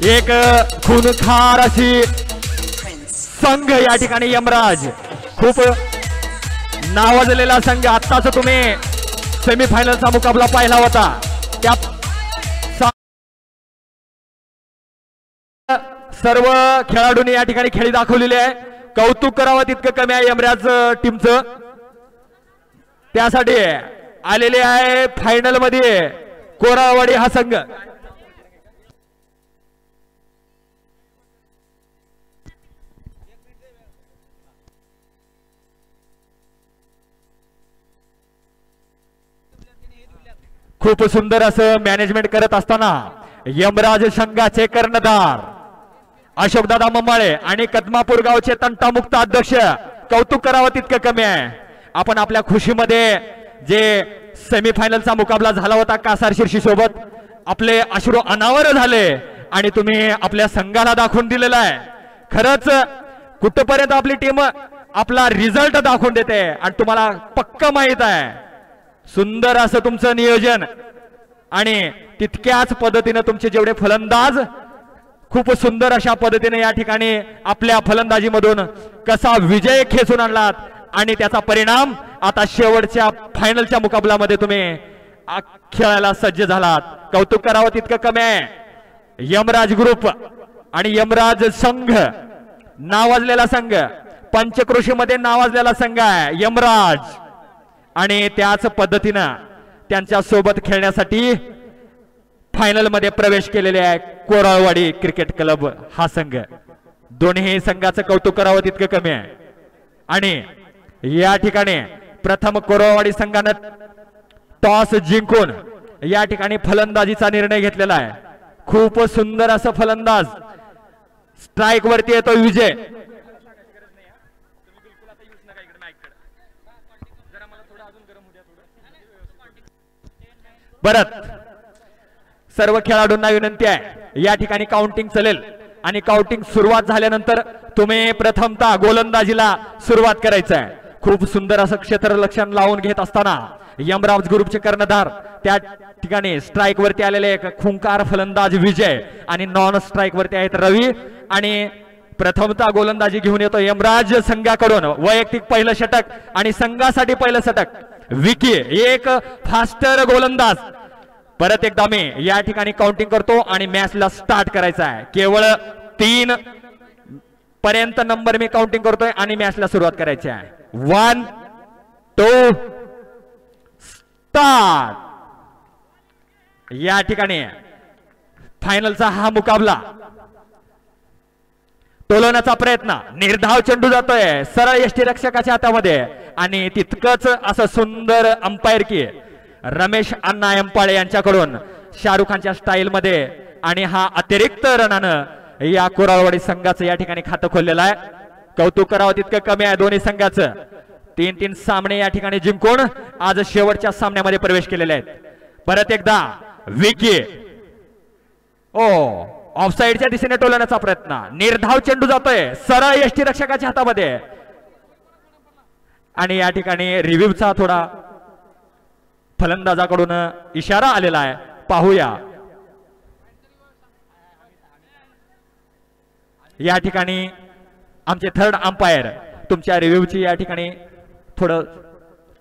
एक खूनखार अशी संघ या ठिकाणी यमराज, खूप नावाजलेला संघ. आत्ताच तुम्ही सेमीफायनलचा मुकाबला पाहिला होता. त्या सर्व खेळाडूंनी या ठिकाणी खेळी दाखवलेली आहे. कौतुक करावं तितकं कमी आहे यमराज टीमचं. त्यासाठी आलेले आहे फायनल मध्ये कोराळवाडी हा संघ. खूप सुंदर असं मॅनेजमेंट करत असताना यमराज संघाचे कर्णधार अशोकदादा मम्माळे आणि कदमापूर गावचे तंटामुक्त अध्यक्ष, कौतुक करावं तितकं कमी आहे. आपण आपल्या खुशीमध्ये जे सेमीफायनलचा मुकाबला झाला होता कासार शिर्शी सोबत, आपले अश्रू अनावर झाले आणि तुम्ही आपल्या संघाला दाखवून दिलेला आहे. खरंच कुठपर्यंत आपली टीम आपला रिझल्ट दाखवून देते आणि तुम्हाला पक्क माहित आहे. सुंदर असं तुमचं नियोजन आणि तितक्याच पद्धतीने तुमचे जेवढे फलंदाज खूप सुंदर अशा पद्धतीने या ठिकाणी आपल्या फलंदाजीमधून कसा विजय खेचून आणलात आणि त्याचा परिणाम आता शेवटच्या फायनलच्या मुकाबल्यामध्ये तुम्ही खेळायला सज्ज झालात. कौतुक करावं तितकं कमी आहे. यमराज ग्रुप आणि यमराज संघ नावाजलेला संघ, पंचक्रोशीमध्ये नावाजलेला संघ आहे यमराज आणि त्याच पद्धतीनं त्यांच्या सोबत खेळण्यासाठी फायनल मध्ये प्रवेश केलेले आहे कोराळवाडी क्रिकेट क्लब हा संघ. दोन्ही संघाचं कौतुक करावं तितकं कमी आहे. आणि या ठिकाणी प्रथम कोराळवाडी संघानं टॉस जिंकून या ठिकाणी फलंदाजीचा निर्णय घेतलेला आहे. खूप सुंदर असं फलंदाज, स्ट्राईक वरती येतो विजय. परत सर्व खेळाडूंना विनंती आहे, या ठिकाणी काउंटिंग चालेल आणि काउंटिंग सुरुवात झाल्यानंतर तुम्ही प्रथमतः गोलंदाजीला सुरुवात करायचं आहे. खूप सुंदर असं क्षेत्ररक्षण लावून घेत असताना यमराज ग्रुपचे कर्णधार त्या ठिकाणी स्ट्राईक वरती आलेले एक खुंकार फलंदाज विजय आणि नॉन स्ट्राईक वरती आहेत रवी. आणि प्रथमतः गोलंदाजी घेऊन येतो यमराज संघाकडून वैयक्तिक पहिलं षटक आणि संघासाठी पहिलं षटक विकी, एक फास्टर गोलंदाज. परत एकदा मी या ठिकाणी काउंटिंग करतो आणि मॅचला स्टार्ट करायचा आहे. केवळ 3 पर्यंत नंबर मी काउंटिंग करतोय आणि मॅचला सुरुवात करायची आहे. 1 2 स्टार्ट. या ठिकाणी फायनलचा हा मुकाबला टोलवण्याचा प्रयत्न, निर्धाव चेंडू जातोय सरळ यष्टीरक्षकाच्या हातामध्ये आणि तितकंच असं सुंदर अंपायर की रमेश अण्णा एंपाळे यांच्याकडून शाहरुख खानच्या स्टाईल मध्ये आणि हा अतिरिक्त रनानं या कोराळवाडी संघाचं या ठिकाणी खातं खोललेलं आहे. कौतुक करावं तितकं कमी आहे. दोन्ही संघाचं 3-3 सामने या ठिकाणी जिंकून आज शेवटच्या सामन्यामध्ये प्रवेश केलेले आहेत. परत एकदा विकी ऑफसाईडच्या दिशेने टोलवण्याचा प्रयत्न, निर्धाव चेंडू जातोय सरळ यष्टीरक्षकाच्या हातामध्ये आणि या ठिकाणी रिव्ह्यूचा थोडा फलंदाजाकडून इशारा आलेला आहे. पाहूया या ठिकाणी आमचे थर्ड अंपायर तुमच्या रिव्ह्यूची या ठिकाणी थोडं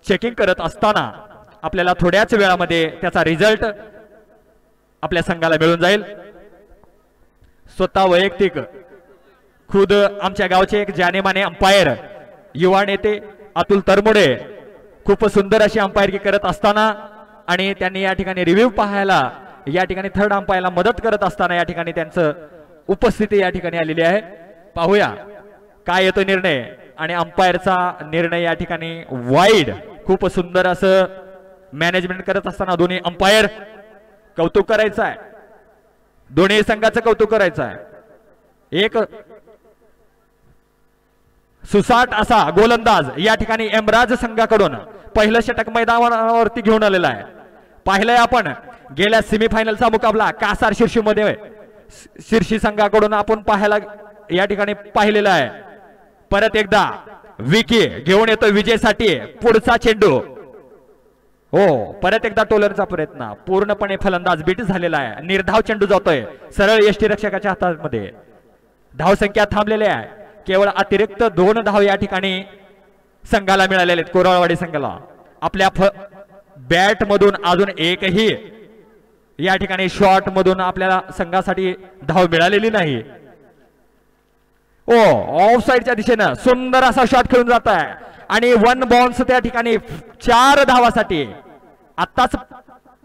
चेकिंग करत असताना आपल्याला थोड्याच वेळामध्ये त्याचा रिझल्ट आपल्या संघाला मिळून जाईल. स्वतः वैयक्तिक खुद आमच्या गावचे एक जानेमाने अंपायर युवा नेते अतुल तरमुडे खूप सुंदर अशी अंपायरकी करत असताना आणि त्यांनी या ठिकाणी रिव्ह्यू पाहायला या ठिकाणी थर्ड अंपायरला मदत करत असताना या ठिकाणी त्यांचं उपस्थिती या ठिकाणी आलेली आहे. पाहूया काय येतो निर्णय आणि अंपायरचा निर्णय या ठिकाणी वाईड. खूप सुंदर असं मॅनेजमेंट करत असताना दोन्ही अंपायर कौतुक करायचं आहे. दोन्ही संघाचं कौतुक करायचं आहे. एक सुसाट असा गोलंदाज या ठिकाणी यमराज संघाकडून पहिलं षटक मैदानावरती घेऊन आलेला आहे. पाहिलंय आपण गेल्या सेमीफायनलचा मुकाबला कासार शिर्शी मध्ये शिर्शी संघाकडून आपण पाहायला या ठिकाणी पाहिलेला आहे. परत एकदा विकी घेऊन येतो विजयसाठी पुढचा चेंडू. हो, परत एकदा टोलरचा प्रयत्न, पूर्णपणे फलंदाज बीट झालेला आहे. निर्धाव चेंडू जातोय सरळ यष्टीरक्षकाच्या हातामध्ये. धावसंख्या थांबलेली आहे. केवळ अतिरिक्त 2 धाव या ठिकाणी संघाला मिळालेले आहेत. कोराळवाडी संघाला आपल्या बॅट मधून अजून एकही या ठिकाणी शॉट मधून आपल्याला संघासाठी धाव मिळालेली नाही. ओ, ऑफ साइडच्या दिशेनं सुंदर असा शॉट खेळून जात आहे आणि 1 बाउन्स त्या ठिकाणी 4 धावासाठी. आत्ताच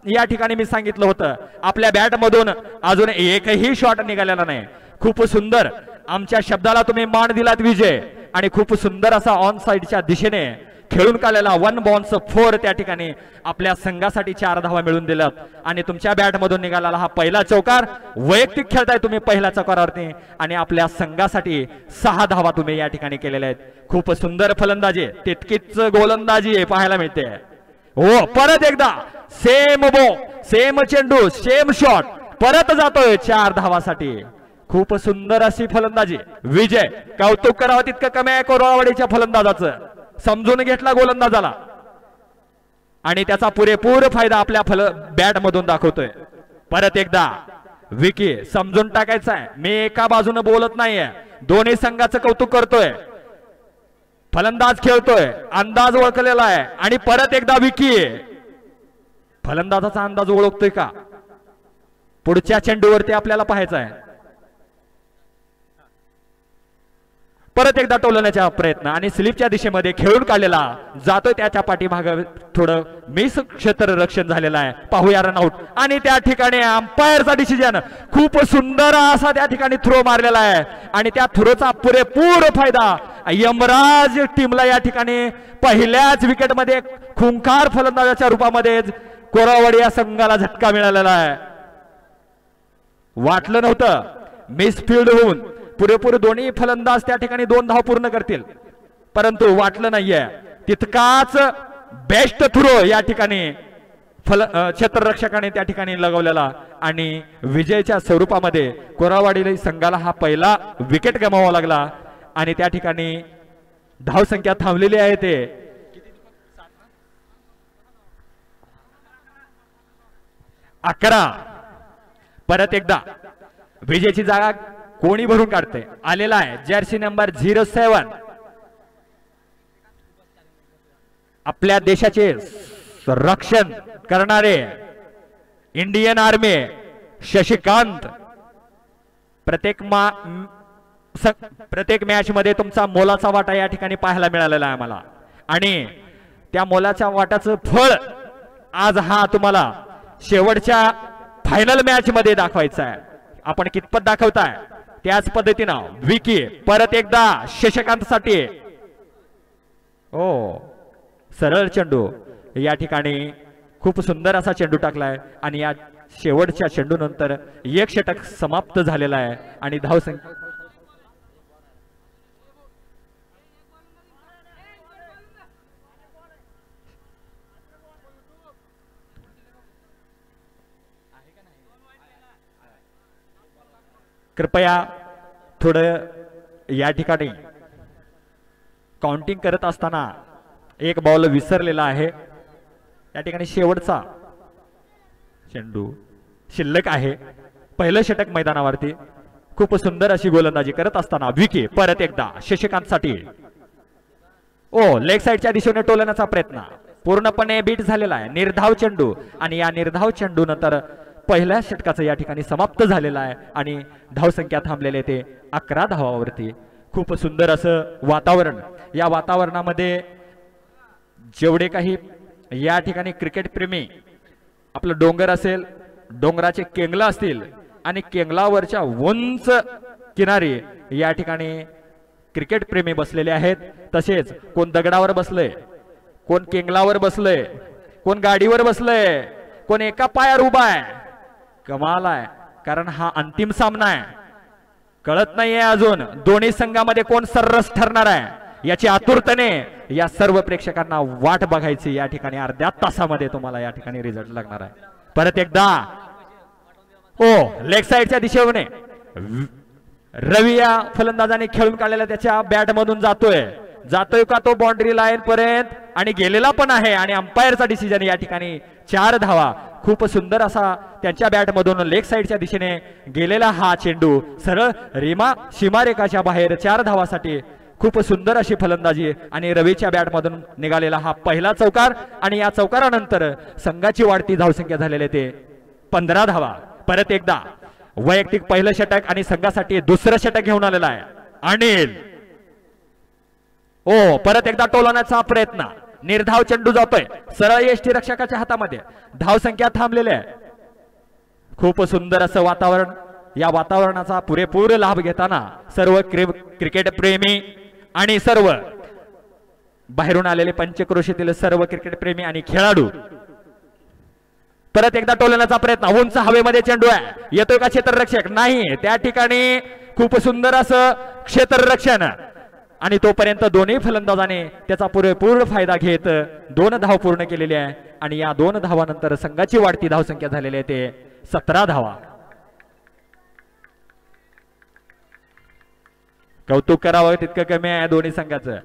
या ठिकाणी मी सांगितलं होतं आपल्या बॅट मधून अजून एकही शॉट निघालेला नाही. खूप सुंदर, आमच्या शब्दाला तुम्ही मान दिलात विजय, आणि खूप सुंदर असा ऑन साइडच्या दिशेने खेळून काढलेला 1 बाउन्स 4 त्या ठिकाणी आपल्या संघासाठी 4 धावा मिळून दिल्यात. आणि तुमच्या बॅट मधून निघालेला हा पहिला चौकार, वैयक्तिक खेळताय तुम्ही पहिल्या चौकारावरती, आणि आपल्या संघासाठी 6 धावा तुम्ही या ठिकाणी केलेल्या आहेत. खूप सुंदर फलंदाजी, तितकीच गोलंदाजी पाहायला मिळते. हो, परत एकदा सेम सेम चेंडू, सेम शॉट परत जातोय 4 धावासाठी. खूप सुंदर अशी फलंदाजी. विजय, कौतुक करावं तितकं कमी आहे कोराळवाडीच्या फलंदाजाचं. समजून घेतला गोलंदाजाला आणि त्याचा पुरेपूर फायदा आपल्या बॅट मधून दाखवतोय. परत एकदा विकी, समजून टाकायचं आहे, मी एका बाजूने बोलत नाहीये, दोन्ही संघाचं कौतुक करतोय. फलंदाज खेळतोय, अंदाज ओळखलेला आहे, आणि परत एकदा विकी फलंदाजाचा अंदाज ओळखतोय का पुढच्या चेंडूवरती आपल्याला पाहायचं आहे. परत एकदा टोलण्याचा प्रयत्न आणि स्लिपच्या दिशेमध्ये खेळून काढलेला जातोय. त्याच्या पाठीमागे थोडं मिस क्षेत्र रक्षण झालेलं आहे. पाहूया रनआउट, आणि त्या ठिकाणी अंपायरचा डिसिजन. खूप सुंदर असा त्या ठिकाणी थ्रो मारलेला आहे आणि त्या थ्रोचा पुरेपूर फायदा यमराज टीमला या ठिकाणी पहिल्याच विकेटमध्ये खुंखार फलंदाजाच्या रूपामध्ये कोराळवाडी या संघाला झटका मिळालेला आहे. वाटलं नव्हतं मिसफील्ड होऊन पुरेपूर दोन्ही फलंदाज त्या ठिकाणी 2 धाव पूर्ण करतील, परंतु वाटलं नाहीये. तितकाच बेस्ट थ्रो या ठिकाणी क्षेत्ररक्षकाने त्या ठिकाणी लगवलेला, आणि विजयाच्या स्वरूपामध्ये कोराळवाडी संघाला हा पहिला विकेट गमावावा लागला. आणि त्या ठिकाणी धावसंख्या थांबलेली आहे ते 11. परत एकदा विजयची जागा कोणी भरून काढते आलेला आहे. जर्सी नंबर 07, आपल्या देशाचे रक्षण करणारे इंडियन आर्मी शशिकांत. प्रत्येक मॅच मध्ये तुमचा मोलाचा वाटा या ठिकाणी पाहायला मिळालेला आहे आम्हाला, आणि त्या मोलाच्या वाटाचं फळ आज हा तुम्हाला शेवटच्या फायनल मॅच मध्ये दाखवायचा आहे. आपण कितपत दाखवताय त्याच पद्धतीनं विकी परत एकदा शशिकांत साठी. ओ, सरळ चेंडू या ठिकाणी खूप सुंदर असा चेंडू टाकलाय, आणि या शेवटच्या चेंडू नंतर 1 षटक समाप्त झालेला आहे. आणि धावसंख्या कृपया थोडं या ठिकाणी काउंटिंग करत असताना एक बॉल विसरलेला आहे. या ठिकाणी शेवटचा चेंडू शिल्लक आहे. पहिलं षटक मैदानावरती खूप सुंदर अशी गोलंदाजी करत असताना विकी परत एकदा शशिकांत साठी. ओ, लेग साइडच्या दिशेने टोलण्याचा प्रयत्न पूर्णपणे बीट झालेला आहे. निर्धाव चेंडू, आणि या निर्धाव चेंडू नंतर पहिल्या षटकाचं या ठिकाणी समाप्त झालेलं आहे, आणि धावसंख्या थांबलेले ते 11 धावावरती. खूप सुंदर असं वातावरण. या वातावरणामध्ये जेवढे काही या ठिकाणी क्रिकेट प्रेमी, आपलं डोंगर असेल, डोंगराचे केंगला असतील, आणि केंगलावरच्या उंच किनारी या ठिकाणी क्रिकेट प्रेमी बसलेले आहेत. तसेच कोण दगडावर बसलंय, कोण केंगलावर बसलंय, कोण गाडीवर बसलंय, कोण एका पायावर उभा आहे. कमाल आहे, कारण हा अंतिम सामना आहे. कळत नाहीये अजून दोन्ही संघामध्ये कोण सर्रास ठरणार आहे याची आतुरतेने या सर्व प्रेक्षकांना वाट बघायची. या ठिकाणी अर्ध्या तासामध्ये तुम्हाला या ठिकाणी रिझल्ट लागणार आहे. परत एकदा लेग साइडच्या दिशेने रवी या फलंदाजाने खेळून काढलेला त्याच्या बॅट मधून जातोय, जातोय का तो बाउंड्री लाईन पर्यंत आणि गेलेला पण आहे आणि अंपायरचा डिसिजन या ठिकाणी 4 धावा. खूप सुंदर असा त्यांच्या बॅट मधून लेग साइडच्या दिशेने गेलेला हा चेंडू सरळ सीमारेखाच्या बाहेर 4 धावासाठी. खूप सुंदर अशी फलंदाजी आणि रवीच्या बॅट मधून निघालेला हा पहिला चौकार आणि या चौकारानंतर संघाची वाढती धावसंख्या झालेली ते 15 धावा. परत एकदा वैयक्तिक पहिलं षटक आणि संघासाठी दुसरं षटक घेऊन आलेला आहे अनिल. ओ परत एकदा टोलवण्याचा प्रयत्न, निर्धाव चेंडू जातोय सरळ यष्टी रक्षकाच्या हातामध्ये. धावसंख्या थांबलेली आहे. खूप सुंदर असं वातावरण. या वातावरणाचा पुरेपूर लाभ घेताना सर्व क्रिकेट प्रेमी आणि सर्व बाहेरून आलेले पंचक्रोशीतील सर्व क्रिकेट प्रेमी आणि खेळाडू. परत एकदा टोलण्याचा प्रयत्न, उंच हवेमध्ये चेंडू आहे, येतोय का क्षेत्ररक्षक? नाही. त्या ठिकाणी खूप सुंदर असं क्षेत्ररक्षण आणि तोपर्यंत दोन्ही फलंदाजाने त्याचा पुरेपूर फायदा घेत 2 धाव पूर्ण केलेली आहे आणि या 2 धावानंतर संघाची वाढती धावसंख्या झालेली आहे ते 17 धावा. कौतुक करावं तितकं कमी आहे दोन्ही संघाचं.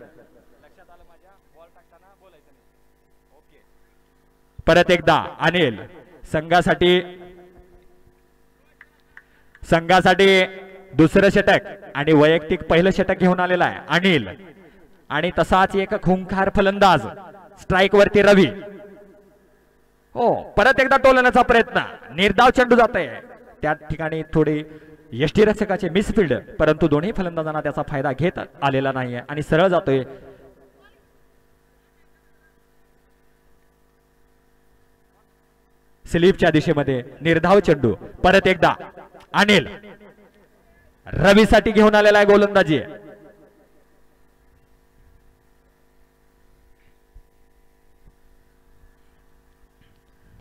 परत एकदा अनिल संघासाठी दुसरं षटक आणि वैयक्तिक पहिलं षटक घेऊन आलेला आहे अनिल. आणि तसाच एक खुंखार फलंदाज स्ट्राइक वरती रवी. हो परत एकदा टोलण्याचा प्रयत्न, निर्धाव चेंडू जात आहे. त्या ठिकाणी थोडी यष्टीरक्षकाचे मिसफिल्ड, परंतु दोन्ही फलंदाजांना त्याचा फायदा घेत आलेला नाहीये आणि सरळ जातोय स्लीपच्या दिशेमध्ये. निर्धाव चेंडू परत एकदा अनिल रवीसाठी घेऊन आलेला आहे गोलंदाजी.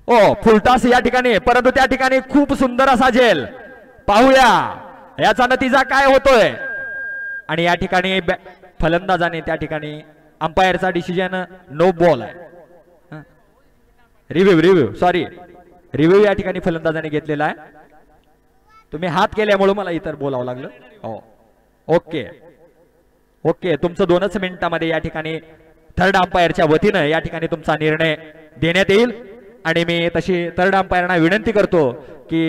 ओ फुलटास या ठिकाणी, परंतु त्या ठिकाणी खूप सुंदर असा झेल. पाहूया याचा नतीजा काय होतोय. आणि या ठिकाणी फलंदाजाने त्या ठिकाणी अंपायरचा डिसिजन नो बॉल आहे. रिव्ह्यू या ठिकाणी फलंदाजाने घेतलेला आहे. तुम्ही हात केल्यामुळे मला इतर बोलावं लागलं. हो ओके तुमचं 2च मिनिटांमध्ये या ठिकाणी थर्ड अंपायरच्या वतीनं या ठिकाणी तुमचा निर्णय देण्यात येईल. आणि मी तशी थर्ड अंपायरना विनंती करतो की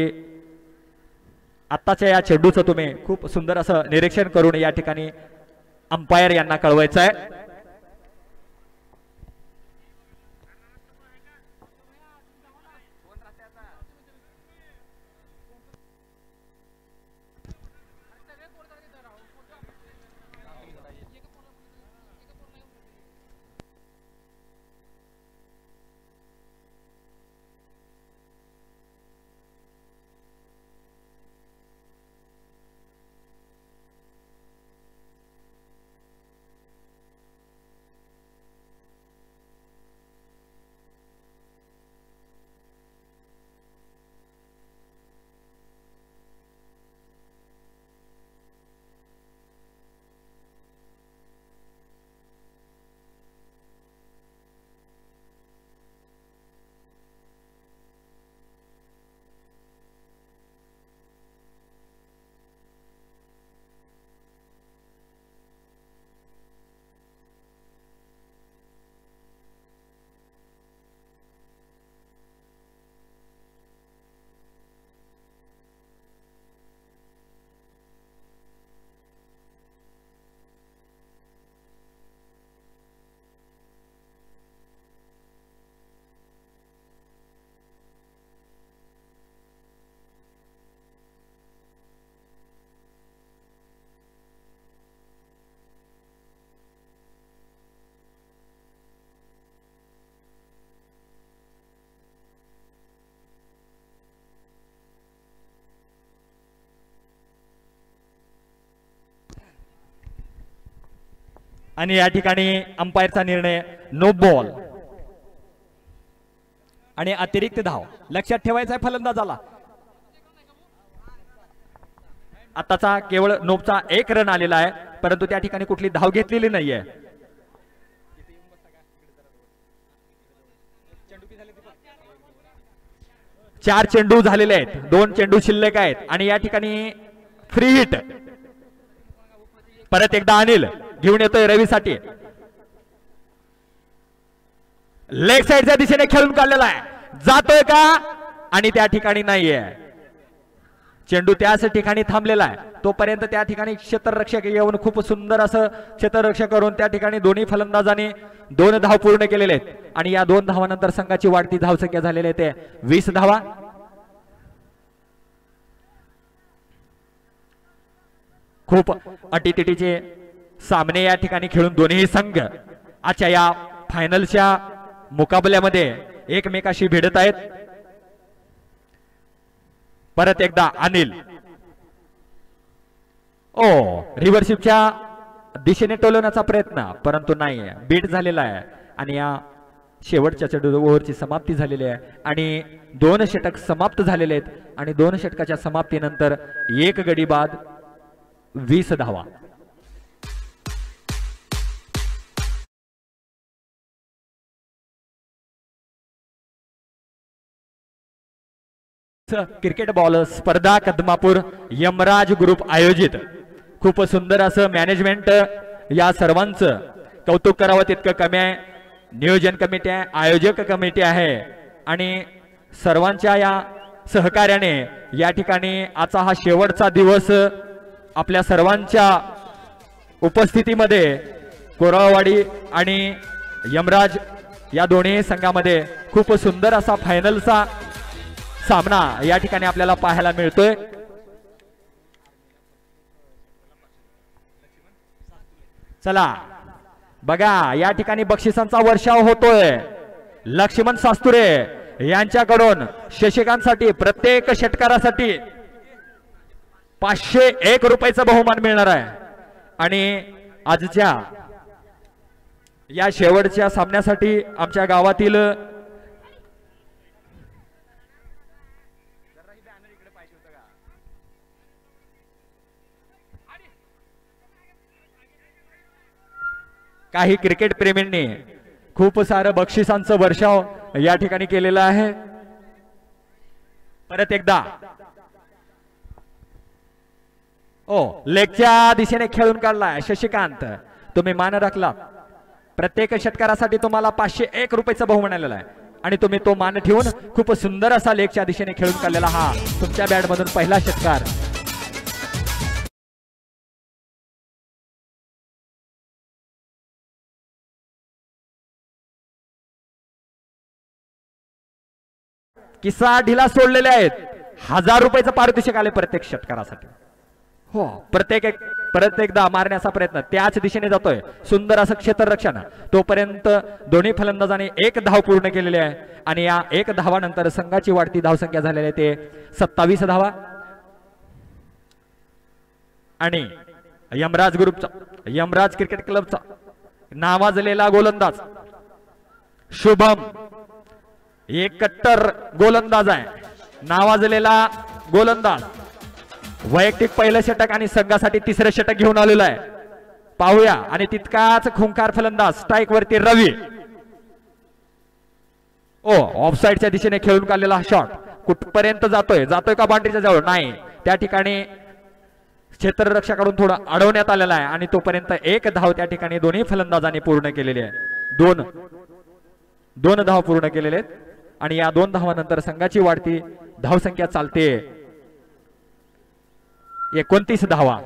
आत्ताच्या या चेंडूचं तुम्ही खूप सुंदर असं निरीक्षण करून या ठिकाणी अंपायर यांना कळवायचं आहे. आणि या ठिकाणी अंपायरचा निर्णय नो बॉल आणि अतिरिक्त धाव. लक्षात ठेवायचा आहे फलंदाजाला. आताचा केवळ नोबचा 1 रन आलेला आहे, परंतु त्या ठिकाणी कुठली धाव घेतलेली नाहीये. चार चेंडू झालेले आहेत, 2 चेंडू शिल्लक आहेत आणि या ठिकाणी फ्री हिट. परत एकदा अनिल घेऊन येतोय रवीसाठी. लेग साइडच्या दिशेने खेळून काढलेला आहे, जातोय का आणि त्या ठिकाणी नाहीये. चेंडू त्याच ठिकाणी थांबलेला आहे. तोपर्यंत त्या ठिकाणी क्षेत्ररक्षक येऊन खूप सुंदर असं क्षेत्ररक्षक करून त्या ठिकाणी दोन्ही फलंदाजांनी 2 धाव पूर्ण केलेले आहेत. आणि या 2 धावानंतर संघाची वाढती धावसंख्या झालेली आहे ते 20 धावा. खूप अटीतटीचे सामने या ठिकाणी खेळून दोन्ही संघ आजच्या या फायनलच्या मुकाबल्यामध्ये एकमेकाशी भिडत आहेत. परत एकदा अनिल रिव्हर्शिपच्या दिशेने टोलवण्याचा प्रयत्न, परंतु नाही, बीट झालेला आहे. आणि या शेवटच्या ओव्हरची समाप्ती झालेली आहे आणि 2 षटक समाप्त झालेले आहेत. आणि 2 षटकाच्या समाप्तीनंतर 1 गडी बाद 20 धावा. क्रिकेट बॉल स्पर्धा कदमापूर यमराज ग्रुप आयोजित. खूप सुंदर असं मॅनेजमेंट, या सर्वांचं कौतुक करावं तितकं कमी आहे. नियोजन कमिटी आहे, आयोजक कमिटी आहे आणि सर्वांच्या या सहकार्याने या ठिकाणी आजचा हा शेवटचा दिवस आपल्या सर्वांच्या उपस्थितीमध्ये कोराळवाडी आणि यमराज या दोन्ही संघामध्ये खूप सुंदर असा फायनलचा सामना या ठिकाणी आपल्याला पाहायला मिळतोय. चला बघा, या ठिकाणी बक्षिसांचा वर्षाव होतोय. लक्ष्मण सास्तुरे यांच्याकडून शशिकांतसाठी प्रत्येक षटकारासाठी 501 रुपयाचा बहुमान मिळणार आहे. आणि आजच्या या शेवटच्या सामन्यासाठी आमच्या गावातील काही क्रिकेट प्रेमींनी खूप सारं बक्षिसांचं वर्षाव या ठिकाणी केलेलं आहे. परत एकदा लेगच्या दिशेने खेळून काढलाय शशिकांत, तुम्ही मान राखला. प्रत्येक षटकारासाठी तुम्हाला 501 रुपयाचा बहुमान आलेला आहे आणि तुम्ही तो मान ठेवून खूप सुंदर असा लेगच्या दिशेने खेळून काढलेला हा तुमच्या बॅट मधून पहिला षटकार. किस्सा ढिला सोडलेले आहेत. 1000 रुपयाचं पारितोषिक आले प्रत्येक षटकारासाठी. हो, परत एकदा मारण्याचा प्रयत्न त्याच दिशेने जातोय. सुंदर असं क्षेत्ररक्षण. तोपर्यंत दोन्ही फलंदाजांनी 1 धाव पूर्ण केलेली आहे आणि या 1 धावानंतर संघाची वाढती धावसंख्या झालेली आहे ते 27 धावा. आणि यमराज ग्रुपचा, यमराज क्रिकेट क्लबचा नावाजलेला गोलंदाज शुभम, एक कट्टर गोलंदाज आहे, नावाजलेला गोलंदाज. वैयक्तिक पहिलं षटक आणि संघासाठी 3रं षटक घेऊन आलेलं आहे. पाहूया. आणि तितकाच खुंखार फलंदाज स्ट्राईक वरती रवी. ऑफसाईडच्या दिशेने खेळून काढलेला हा शॉट कुठपर्यंत जातोय का बाउंड्रीच्या जवळ? नाही, त्या ठिकाणी क्षेत्ररक्षकाकडून थोडा अडवण्यात आलेला आहे आणि तोपर्यंत 1 धाव त्या ठिकाणी दोन्ही फलंदाजांनी पूर्ण केलेली आहे. 2 धाव पूर्ण केलेले आहेत आणि या 2 धावानंतर संघाची वाढती धावसंख्या चालते 29 धावा.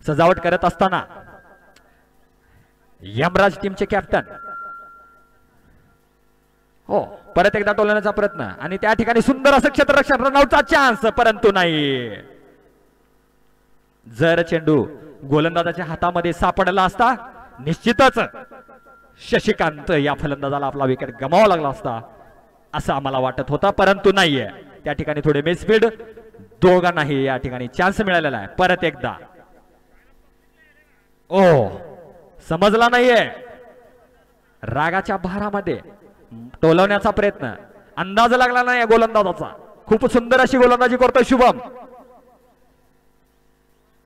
सजावट करत असताना यमराज टीमचे कॅप्टन परत एकदा टोलण्याचा प्रयत्न आणि त्या ठिकाणी सुंदर असं क्षेत्ररक्षण, रनआउटचा चान्स, परंतु नाही. जर चेंडू गोलंदाजाच्या हातामध्ये सापडला असता निश्चितच शशिकांत या फलंदाजाला आपला विकेट गमावा लागला असता असं आम्हाला वाटत होता, परंतु नाहीये. त्या ठिकाणी थोडे मिसफील्ड, दोघांनाही या ठिकाणी चान्स मिळालेला आहे. परत एकदा समजला नाहीये. रागाच्या भारामध्ये टोलवण्याचा प्रयत्न, अंदाज लागला नाही गोलंदाजाचा. खूप सुंदर अशी गोलंदाजी करतोय शुभम.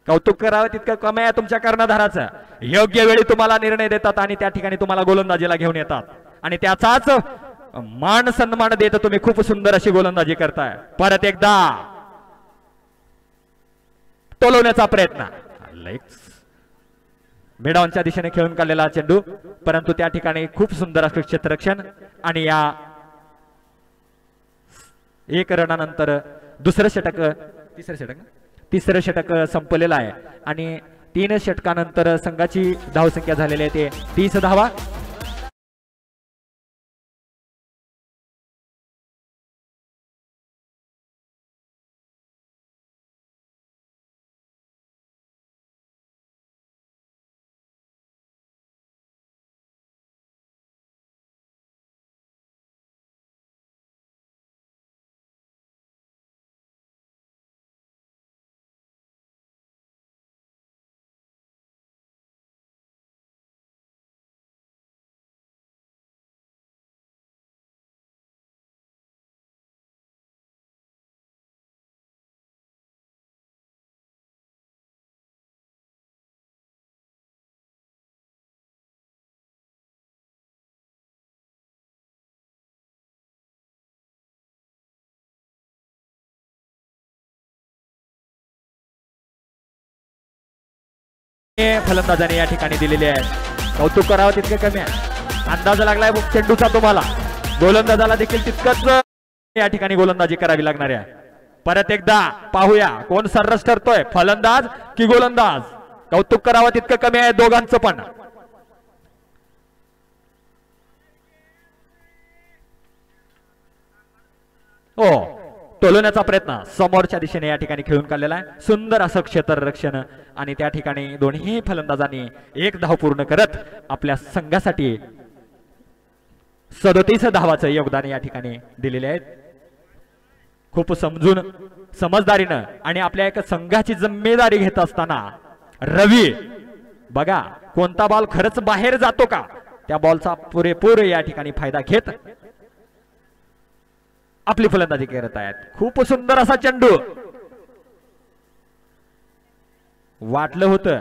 कौतुक करावं तितकं कमी आहे तुमच्या कर्णधाराचं. योग्य वेळी तुम्हाला निर्णय देतात आणि त्या ठिकाणी तुम्हाला गोलंदाजीला घेऊन येतात आणि त्याचाच मान सन्मान देत तुम्ही खूप सुंदर अशी गोलंदाजी करताय. परत एकदा टोलवण्याचा प्रयत्न, लेग्स मिडॉनच्या दिशेने खेळून काढलेला चेंडू, परंतु त्या ठिकाणी खूप सुंदर असं क्षेत्ररक्षण आणि या एक रनानंतर दुसरं षटक तिसरं षटक संपलेलं आहे आणि 3 षटकानंतर संघाची धावसंख्या झालेली आहे ते 30 धावा. फलंदाजाने या ठिकाणी दिलेले आहे. कौतुक करावं तितके कमी आहे. अंदाज लागलाय चेंडूचा तुम्हाला. गोलंदाजाला देखील तितकंच या ठिकाणी गोलंदाजी करावी लागणार आहे. परत एकदा पाहूया कोण सर्रास ठरतोय, फलंदाज की गोलंदाज. कौतुक करावं तितकं कमी आहे दोघांचं पण. हो, टोलवण्याचा प्रयत्न समोरच्या दिशेने या ठिकाणी खेळून काढलेला आहे. सुंदर असं क्षेत्ररक्षण आणि त्या ठिकाणी दोन्ही फलंदाजांनी 1 धाव पूर्ण करत आपल्या संघासाठी 37 धावाचं योगदान या ठिकाणी दिलेले आहेत. खूप समजून समजदारीनं आणि आपल्या एका संघाची जिम्मेदारी घेत असताना रवी बघा कोणता बॉल खरंच बाहेर जातो का, त्या बॉलचा पुरेपूर या ठिकाणी फायदा घेत आपली फलंदाजी करत आहेत. खूप सुंदर असा चेंडू. वाटलं होतं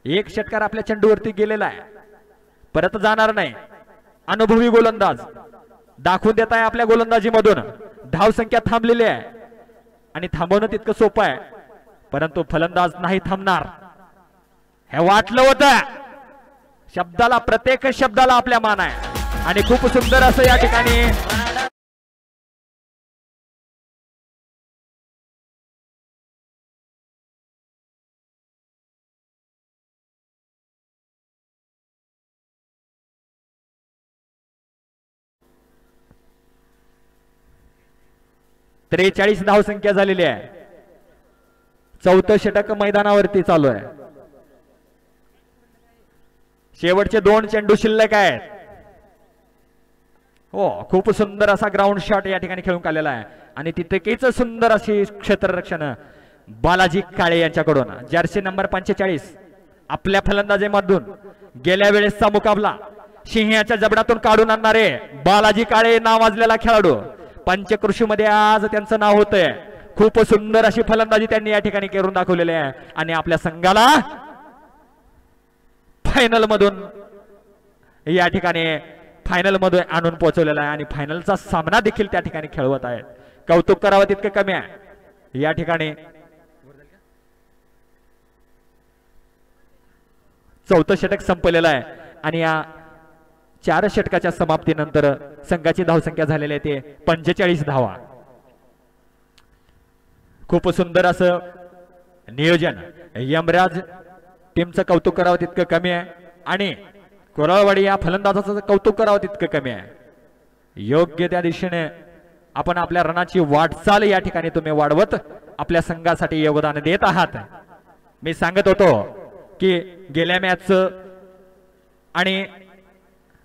एक षटकार आपल्या चेंडूवरती गेलेला आहे, परत जाणार नाही. अनुभवी गोलंदाज दाखवून देत आहे आपल्या गोलंदाजीमधून. धाव संख्या थांबलेली आहे आणि थांबवणं तितकं सोपं आहे, परंतु फलंदाज नाही थांबणार हे वाटलं होतं. शब्दाला प्रत्येक शब्दाला आपल्या मान आहे आणि खूप सुंदर असं या ठिकाणी 43 धाव संख्या झालेली आहे. 4थं षटक मैदानावरती चालू आहे. शेवटचे 2 चेंडू शिल्लक आहेत. हो, खूप सुंदर असा ग्राउंड शॉट या ठिकाणी खेळून काढलेला आहे आणि तितकेच सुंदर अशी क्षेत्ररक्षण बालाजी काळे यांच्याकडून. जर्सी नंबर 45 आपल्या फलंदाजीमधून गेल्या वेळेसचा मुकाबला सिंहाच्या जबड्यातून काढून आणणारे बालाजी काळे नावाजलेला खेळाडू. पंचकृषी मध्ये आज त्यांचं नाव होतंय. खूप सुंदर अशी फलंदाजी त्यांनी या ठिकाणी करून दाखवलेली आहे आणि आपल्या संघाला फायनल मधून या ठिकाणी फायनल मध्ये आणून पोहोचवलेला आहे आणि फायनलचा सामना देखील त्या ठिकाणी खेळवत आहेत. कौतुक करावं तितकं कमी आहे. या ठिकाणी 4थं षटक संपलेलं आहे आणि या 4 षटकाच्या समाप्तीनंतर संघाची धावसंख्या झालेली आहे ते 45 धावा. खूप सुंदर असं नियोजन. यमराज टीमचं कौतुक करावं तितकं कमी आहे आणि कोराळवाडी या फलंदाजाचं कौतुक करावं तितकं कमी आहे. योग्य त्या दिशेने आपण आपल्या रनाची वाटचाल या ठिकाणी तुम्ही वाढवत आपल्या संघासाठी योगदान देत आहात. मी सांगत होतो की गेल्या मॅचचं आणि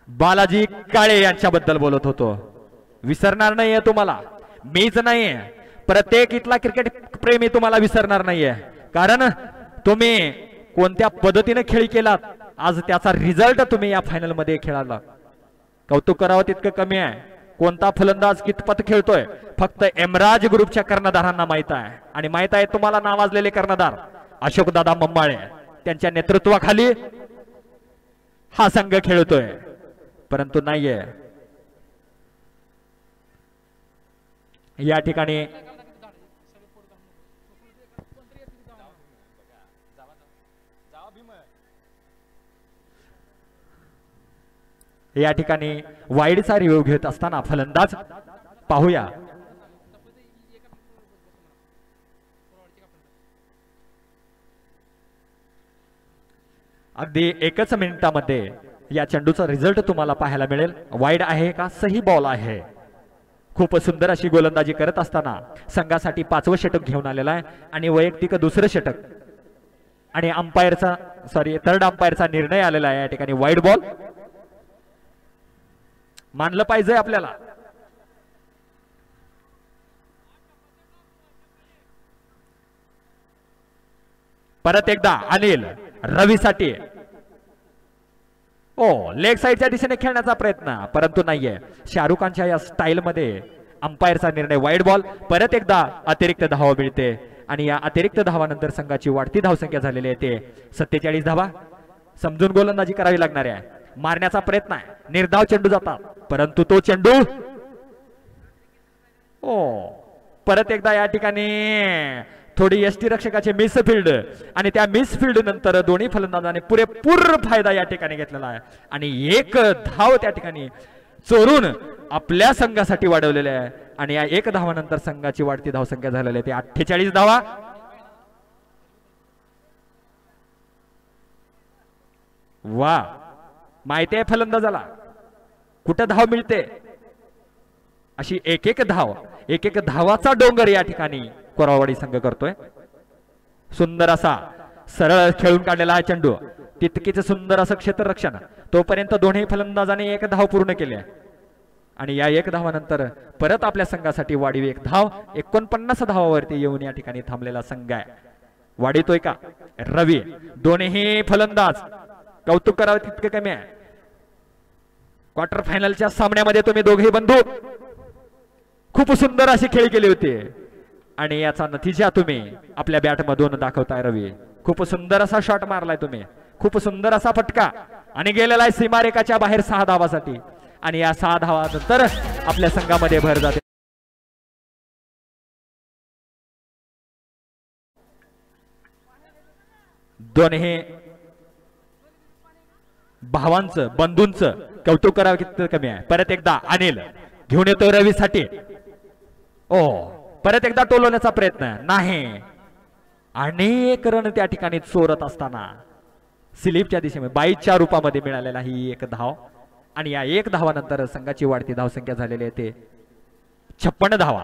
बालाजी काळे यांच्याबद्दल बोलत होतो. विसरणार नाहीये तुम्हाला, मीच नाहीये, प्रत्येक इथला क्रिकेट प्रेमी तुम्हाला विसरणार नाहीये. कारण तुम्ही कोणत्या पद्धतीने खेळ केलात, आज त्याचा रिझल्ट तुम्ही या फायनल मध्ये खेळाला. कौतुक करावं तितकं कमी आहे. कोणता फलंदाज कितपत खेळतोय फक्त एमराज ग्रुपच्या कर्णधारांना माहित आहे आणि माहित आहे तुम्हाला नावाजलेले कर्णधार अशोकदादा मम्माळे, त्यांच्या नेतृत्वाखाली हा संघ खेळतोय. परंतु नाहीये या ठिकाणी या ठिकाणी वाईडचा रिव्ह्यू घेत असताना फलंदाज पाहूया. अगदी एकच मिनिटामध्ये या चेंडूचा रिझल्ट तुम्हाला पाहायला मिळेल. वाईड आहे का सही बॉल आहे. खूप सुंदर अशी गोलंदाजी करत असताना संघासाठी 5वं षटक घेऊन आलेला आहे आणि वैयक्तिक दुसरं षटक आणि अंपायरचा थर्ड अंपायरचा निर्णय आलेला आहे. या ठिकाणी वाईड बॉल मानलं पाहिजे आपल्याला. परत एकदा अनिल रवीसाठी लेग साइडच्या दिशेने खेळण्याचा प्रयत्न परंतु नाहीये. शाहरुख खानच्या या स्टाईल मध्ये अंपायरचा निर्णय वाईड बॉल. परत एकदा अतिरिक्त धावा मिळते आणि या अतिरिक्त धावानंतर संघाची वाढती धावसंख्या झालेली आहे ते 47 धावा. समजून गोलंदाजी करावी लागणार आहे. मारण्याचा प्रयत्न आहे. निर्धाव चेंडू जातात परंतु तो चेंडू परत एकदा या ठिकाणी थोडी यष्टीरक्षकाचे मिसफिल्ड आणि त्या मिसफिल्ड नंतर दोन्ही फलंदाजांनी पुरेपूर फायदा या ठिकाणी घेतलेला आहे आणि एक धाव त्या ठिकाणी चोरून आपल्या संघासाठी वाढवलेले आहे आणि या एक धावानंतर संघाची वाढती धावसंख्या झालेली आहे ते 48 धावा. वा माहिती आहे फलंदाजाला कुठं धाव मिळते. अशी एक एक धावाचा डोंगर या ठिकाणी कोरावाडी संघ करतोय. सुंदर असा सरळ खेळून काढलेला हा चेंडू. तितकीच सुंदर असं क्षेत्ररक्षण. तोपर्यंत दोन्ही फलंदाजांनी एक धाव पूर्ण केली आणि या एक धावानंतर परत आपल्या संघासाठी वाढीव एक धाव. 49 धावावरती येऊन या ठिकाणी थांबलेला संघ आहे. वाढीतोय का रवी. दोन्ही फलंदाज कौतुक करावं तितके कमी आहे. क्वार्टर फायनलच्या सामन्यामध्ये तुम्ही दोघेही बंधू खूप सुंदर अशी खेळी केली होती आणि याचा नतीजा तुम्ही आपल्या बॅट मधून दाखवताय रवी. खूप सुंदर असा शॉट मारलाय तुम्ही. खूप सुंदर असा फटका आणि गेलेला आहे सीमारेखाच्या बाहेर 6 धावासाठी आणि या 6 धावानंतर आपल्या संघामध्ये भर जाते. दोन्ही भावांचं बंधूंचं कौतुक करावं किती कमी आहे. परत एकदा अनिल घेऊन येतो रवीसाठी. परत एकदा टोलवण्याचा प्रयत्न नाही. अनेक रन त्या ठिकाणी चोरत असताना स्लिपच्या दिशेने 22च्या रूपामध्ये मिळालेला ही एक धाव आणि या एक धावानंतर संघाची वाढती धावसंख्या झालेली आहे ते 56 धावा.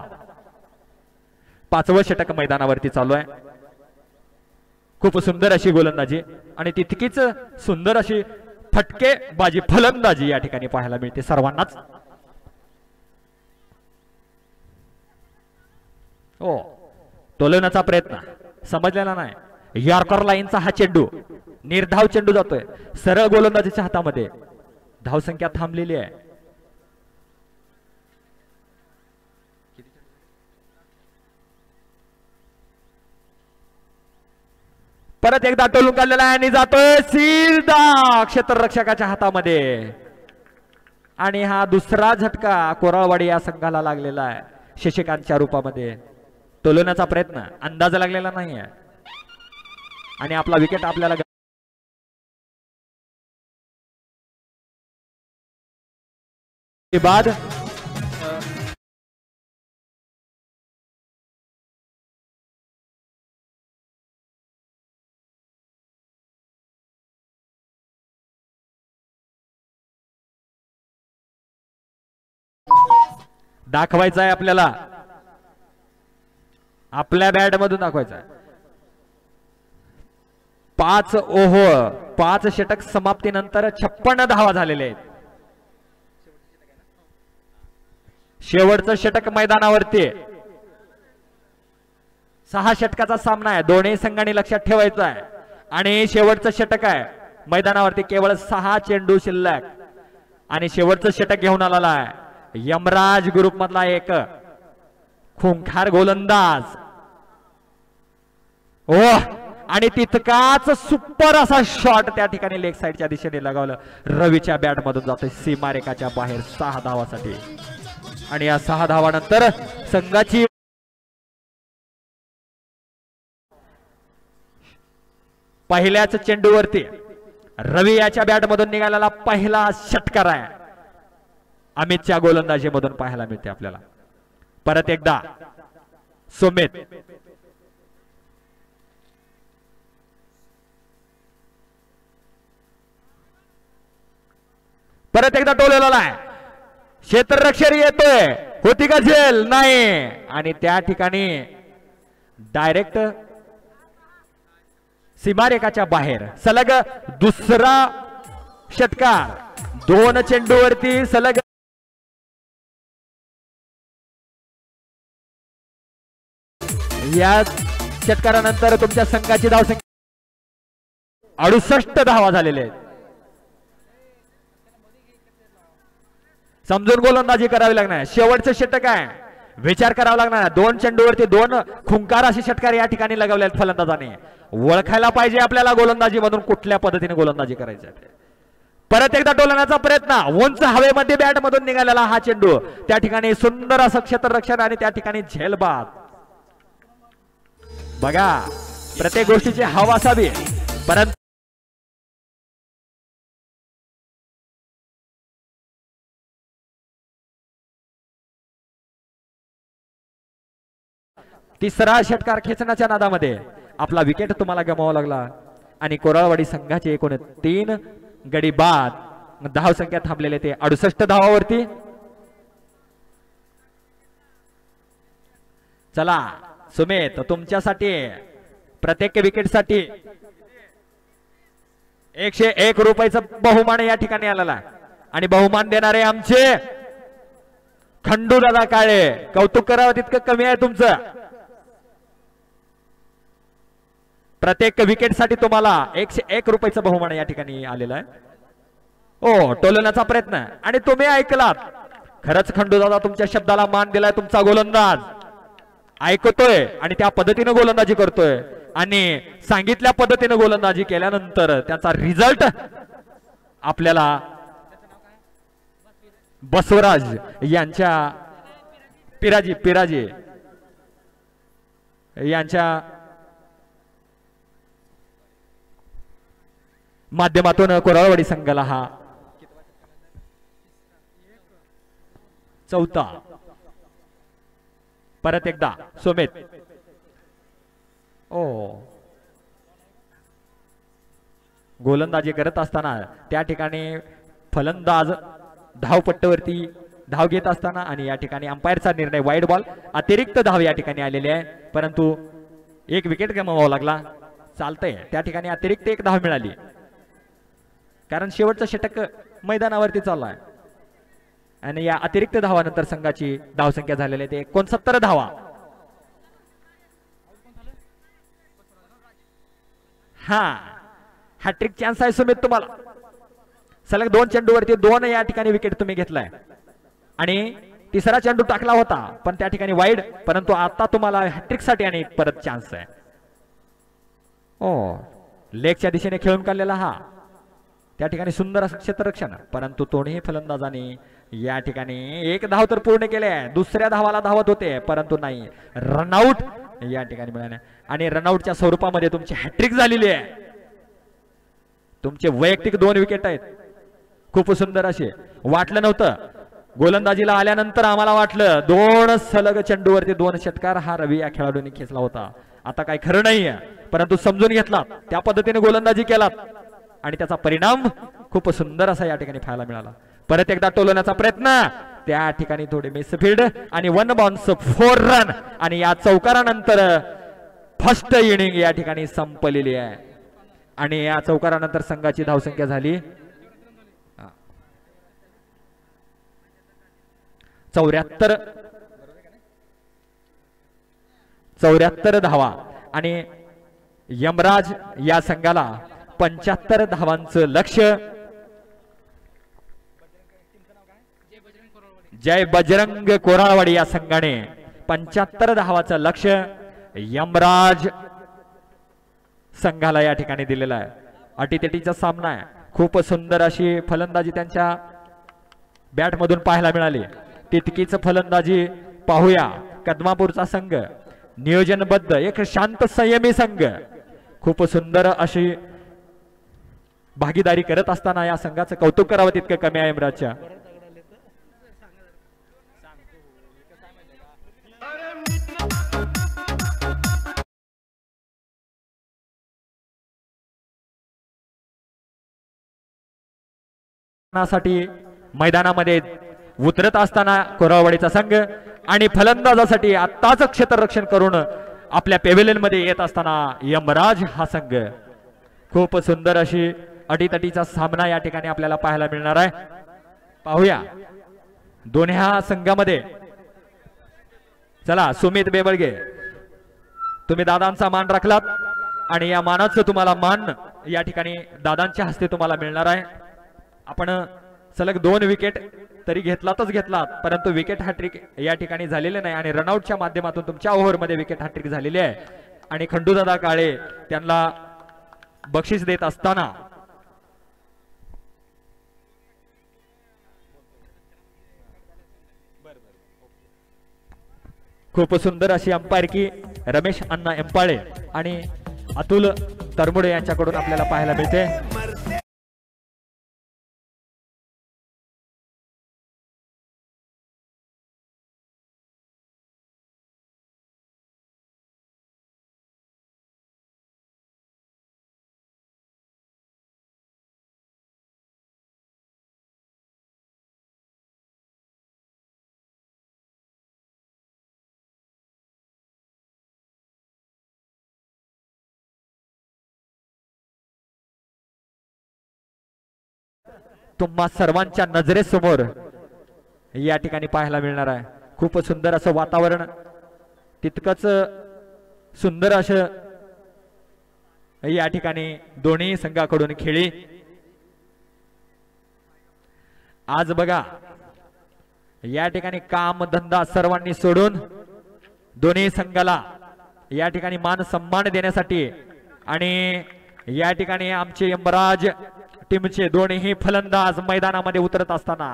5वं षटक मैदानावरती चालू आहे. खूप सुंदर अशी गोलंदाजी आणि तितकीच सुंदर अशी फटकेबाजी फलंदाजी या ठिकाणी पाहायला मिळते सर्वांनाच. टोलवण्याचा प्रयत्न समजलेला नाही. यॉर्कर लाईनचा हा चेंडू निर्धाव चेंडू जातोय सरळ गोलंदाजीच्या हातामध्ये. धावसंख्या थांबलेली आहे. परत एकदा टोलून काढलेला आहे आणि जातोय सीधा क्षेत्ररक्षकाच्या हातामध्ये आणि हा दुसरा झटका कोराळवाडी या संघाला लागलेला आहे शशिकांतच्या रूपामध्ये. टोलवण्याचा प्रयत्न अंदाज लागलेला नाहीये आणि आपला विकेट आपल्याला बाद दाखवायचा आहे आपल्याला. आपल्या बॅट मधून दाखवायचा आहे. 5 ओव्हर 5 षटक समाप्तीनंतर 56 धावा झालेले आहेत. शेवटचं षटक मैदानावरती 6 षटकाचा सामना आहे. दोन्ही संघांनी लक्षात ठेवायचं आहे आणि शेवटचं षटक आहे मैदानावरती. केवळ 6 चेंडू शिल्लक आणि शेवटचं षटक घेऊन आलेला आहे यमराज ग्रुप मधला एक खुंखार गोलंदाज. आणि तितकाच सुपर असा शॉट त्या ठिकाणी लेग साइडच्या दिशेने लगावलं. रवीच्या बॅट मधून जातोय सीमारेखाच्या बाहेर 6 धावासाठी आणि या 6 धावानंतर संघाची पहिल्याच चेंडूवरती रवी याच्या बॅटमधून निघालेला पहिला षटकार आहे. अमितच्या गोलंदाजीमधून पाहायला मिळते आपल्याला. परत एकदा सुमित परत एकदा टोलवलेला आहे. क्षेत्ररक्षक येतोय, होती का झेल? नाही. आणि त्या ठिकाणी डायरेक्ट सीमारेखाच्या बाहेर. सलग दुसरा षटकार, 2 चेंडूवरती सलग. या षटकारानंतर तुमच्या संघाची धावसंख्या 68 धावा झालेले आहेत. समजून गोलंदाजी करावी लागणार. शेवटचं षटक आहे, विचार करावा लागणार. 2 चेंडूवरती 2 खुंकार असे षटकार या ठिकाणी लगावले आहेत फलंदाजाने. ओळखायला पाहिजे आपल्याला गोलंदाजी मधून कुठल्या पद्धतीने गोलंदाजी करायची आहे. परत एकदा टोलण्याचा प्रयत्न, उंच हवेमध्ये बॅट मधून निघालेला हा चेंडू. त्या ठिकाणी सुंदर असं क्षेत्ररक्षण आणि त्या ठिकाणी झेलबाद. बघा, प्रत्येक गोष्टीची हवा असावी. परंतु तिसरा षटकार खेचण्याच्या नादामध्ये आपला विकेट तुम्हाला गमावा लागला आणि कोराळवाडी संघाचे एकूण 3 गडी बाद. धावसंख्या थांबलेले ते 68 धावावरती. चला सुमित, तुमच्यासाठी प्रत्येक विकेटसाठी 101 रुपयाचं बहुमान या ठिकाणी आलेला आणि बहुमान देणारे आमचे खंडू दादा काळे. कौतुक करावं तितकं कमी आहे तुमचं. प्रत्येक विकेटसाठी तुम्हाला 101 रुपयाचं बहुमान या ठिकाणी आलेलं आहे. ओ, टोलवण्याचा प्रयत्न आणि तुम्ही ऐकलात. खरंच खंडू दादा तुमच्या शब्दाला मान दिलाय. तुमचा गोलंदाज ऐकतोय आणि त्या पद्धतीने गोलंदाजी करतोय आणि सांगितल्या पद्धतीने गोलंदाजी केल्यानंतर त्याचा रिझल्ट आपल्याला बसवराज यांच्या पिराजी यांच्या माध्यमातून कोराळवाडी संघाला हा 4था. परत एकदा सुमित. ओ, गोलंदाजी करत असताना त्या ठिकाणी फलंदाज धावपट्टीवरती धाव घेत असताना आणि या ठिकाणी अंपायरचा निर्णय वाईड बॉल, अतिरिक्त धाव या ठिकाणी आलेले आहे. परंतु 1 विकेट गमावावा लागला. चालतंय, त्या ठिकाणी अतिरिक्त 1 धाव मिळाली कारण शेवटचं षटक मैदानावरती चाललाय आणि या अतिरिक्त धावानंतर संघाची धावसंख्या झालेली आहे 69 धावा. हा हॅट्रिक चान्स आहे सुमित तुम्हाला. सलग 2 चेंडूवरती 2 या ठिकाणी विकेट तुम्ही घेतलाय आणि तिसरा चेंडू टाकला होता पण त्या ठिकाणी वाईड. परंतु आता तुम्हाला हॅट्रिक साठी आणि परत चान्स आहे. ओ, लेगच्या दिशेने खेळून काढलेला हा त्या ठिकाणी सुंदर असं क्षेत्ररक्षण. परंतु दोन्ही फलंदाजांनी या ठिकाणी 1 धाव तर पूर्ण केले. दुसऱ्या धावाला धावत होते परंतु नाही, रनआउट या ठिकाणी मिळाले आणि रनआउटच्या स्वरूपामध्ये तुमची हॅट्रिक झालेली आहे. तुमचे वैयक्तिक 2 विकेट आहेत. खूप सुंदर असे. वाटलं नव्हतं गोलंदाजीला आल्यानंतर आम्हाला वाटलं 2 सलग चेंडूवरती 2 षटकार हा रवी या खेळाडूंनी खेचला होता. आता काय खरं नाहीये परंतु समजून घेतला, त्या पद्धतीने गोलंदाजी केलात आणि त्याचा परिणाम खूप सुंदर असा या ठिकाणी पाहायला मिळाला. परत एकदा टोलवण्याचा प्रयत्न, त्या ठिकाणी थोडे मिसफील्ड आणि 1 बाउन्स 4 रन आणि या चौकारानंतर फर्स्ट इनिंग या ठिकाणी संपलेली आहे आणि या चौकारानंतर संघाची धावसंख्या झाली 74 धावा आणि यमराज या संघाला 75 धावांचं लक्ष्य. जय बजरंग कोराळवाडी या संघाने 75 धावाचं लक्ष्य यमराज संघाला या ठिकाणी दिलेला आहे. अटीतटीचा सामना आहे. खूप सुंदर अशी फलंदाजी त्यांच्या बॅट मधून पाहायला मिळाली. तितकीच फलंदाजी पाहूया. कदमापूरचा संघ नियोजनबद्ध, एक शांत संयमी संघ. खूप सुंदर अशी भागीदारी करत असताना या संघाचं कौतुक करावं तितकं कमी आहे यमराजच्या. साठी मैदानामध्ये उतरत असताना कोराळवाडीचा संघ आणि फलंदाजासाठी आत्ताच क्षेत्ररक्षण करून आपल्या पेव्हिलियन मध्ये येत असताना यमराज हा संघ. खूप सुंदर अशी अटीतटीचा सामना या ठिकाणी आपल्याला पाहायला मिळणार आहे. पाहूया दोन्ही संघामध्ये. चला सुमित बेबळगे, तुम्ही दादांचा मान राखलात आणि या मानाचं तुम्हाला मान या ठिकाणी दादांच्या हस्ते तुम्हाला मिळणार आहे. आपण सलग 2 विकेट तरी घेतलात, परंतु विकेट हॅट्रिक या ठिकाणी झालेले नाही आणि रनआउटच्या माध्यमातून तुमच्या ओव्हरमध्ये विकेट हॅट्रिक झालेली आहे आणि खंडूदादा काळे त्यांना बक्षीस देत असताना खूप सुंदर अशी अंपायर की रमेश अण्णा एंपाळे आणि अतुल तरमुडे यांच्याकडून आपल्याला पाहायला मिळते. तुम्हा सर्वांच्या नजरेसमोर या ठिकाणी पाहायला मिळणार आहे. खूप सुंदर असं वातावरण, तितकंच सुंदर असं या ठिकाणी दोन्ही संघाकडून खेळी. आज बघा या ठिकाणी काम धंदा सर्वांनी सोडून दोन्ही संघाला या ठिकाणी मान सन्मान देण्यासाठी आणि या ठिकाणी आमचे यमराज टीमचे दोन्ही फलंदाज मैदानामध्ये उतरत असताना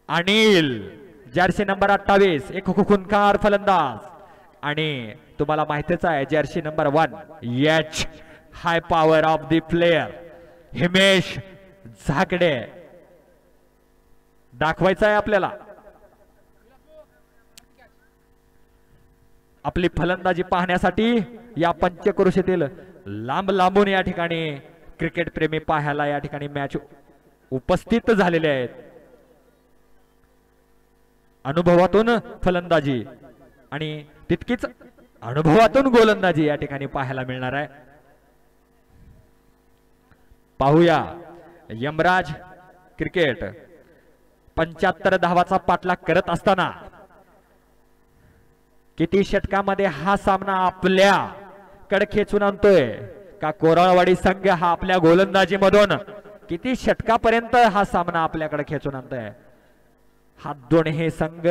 अनिल जर्सी नंबर 28 एक खुंखार फलंदाज आणि तुम्हाला माहितीच आहे जर्सी नंबर 1 एच high power of the player Himesh झाकडे दाखवायचा आहे आपल्याला. आपली फलंदाजी पाहण्यासाठी या पंचक्रोशीतील लांब लांबून या ठिकाणी क्रिकेट प्रेमी पाहायला या ठिकाणी मॅच उपस्थित झालेले आहेत. अनुभवातून फलंदाजी आणि तितकीच अनुभवातून गोलंदाजी या ठिकाणी पाहायला मिळणार आहे. पाहूया यमराज क्रिकेट 75 धावाचा पाठलाग करत असताना किती षटकामध्ये हा सामना आपल्याकडे खेचून आणतोय का कोराळवाडी संघ हा आपल्या गोलंदाजी मधून किती षटकापर्यंत हा सामना आपल्याकडे खेचून आणतोय. हा दोन्ही संघ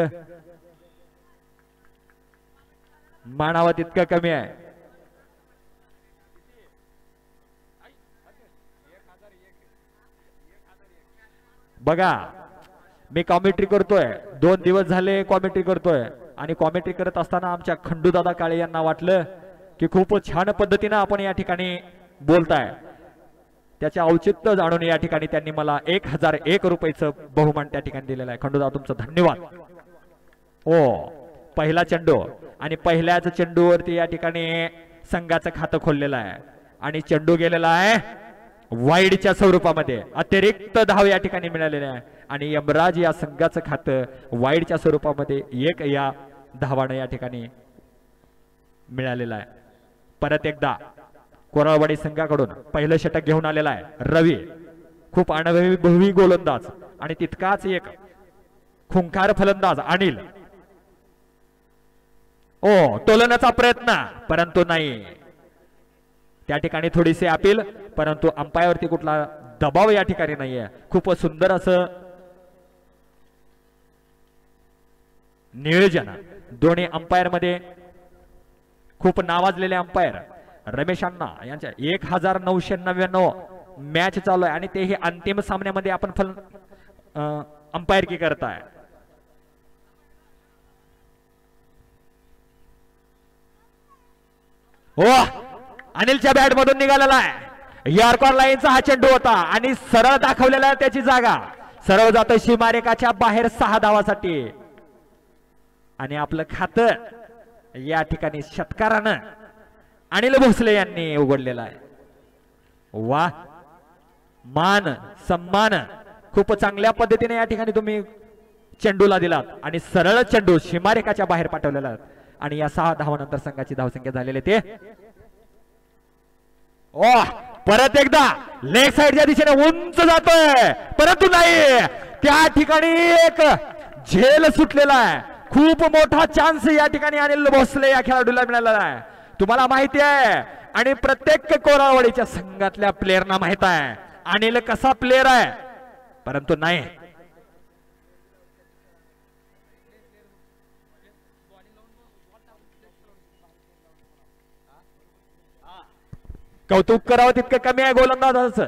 मानावं तितकं कमी आहे. बघा मी कॉमेंट्री करतोय, 2 दिवस झाले कॉमेंट्री करतोय आणि कॉमेंट्री करत असताना आमच्या खंडूदादा काळे यांना वाटलं की खूप छान पद्धतीने आपण या ठिकाणी बोलताय. त्याचे औचित्य जाणून या ठिकाणी त्यांनी मला 1001 रुपयाचं बहुमान त्या ठिकाणी दिलेलं आहे. खंडूदादा तुमचं धन्यवाद. ओ पहिला चेंडू आणि पहिल्याच चेंडूवरती या ठिकाणी संघाचं खातं खोललेलं आहे आणि चेंडू गेलेला आहे वाईडच्या स्वरूपामध्ये. अतिरिक्त धाव या ठिकाणी मिळालेले आहे आणि यमराज या संघाचं खातं वाईडच्या स्वरूपामध्ये 1 या धावानं या ठिकाणी मिळालेलं आहे. परत एकदा कोराळवाडी संघाकडून पहिलं षटक घेऊन आलेला आहे रवी. खूप अनुभवी गोलंदाज आणि तितकाच एक खुंखार फलंदाज अनिल. ओ तोलण्याचा प्रयत्न परंतु नाही. त्या ठिकाणी थोडीशी अपील परंतु अंपायरवरती कुठला दबाव या ठिकाणी नाहीये. खूप सुंदर असं नियोजन दोन्ही अंपायर मध्ये. खूप नावाजलेले अंपायर रमेश अण्णा यांच्या 1999 मॅच चालू आहे आणि तेही अंतिम सामन्यामध्ये आपण अंपायरकी करताय. हो अनिलच्या बॅट मधून निघालेला आहे यॉर्कर लाईनचा हा चेंडू होता आणि सरळ दाखवलेला त्याची जागा सरळ जातोय सीमारेखाच्या बाहेर 6 धावासाठी आणि आपलं खातं या ठिकाणी षटकारानं अनिल भोसले यांनी उघडलेलं आहे. वा मान सन्मान खूप चांगल्या पद्धतीने या ठिकाणी तुम्ही चेंडूला दिलात आणि सरळ चेंडू सीमारेखाच्या बाहेर पाठवलेला आणि या 6 धावानंतर संघाची धावसंख्या झालेली ते परत एकदा लेग साइडच्या दिशेने उंच जातोय परंतु नाही त्या ठिकाणी एक झेल सुटलेला आहे. खूप मोठा चान्स या ठिकाणी अनिल भोसले या खेळाडूला मिळालेला आहे. तुम्हाला माहिती आहे आणि प्रत्येक कोरावडीच्या संघातल्या प्लेयरना माहित आहे अनिल कसा प्लेयर आहे परंतु नाही कौतुक करावं तितकं कमी आहे गोलंदाजाचं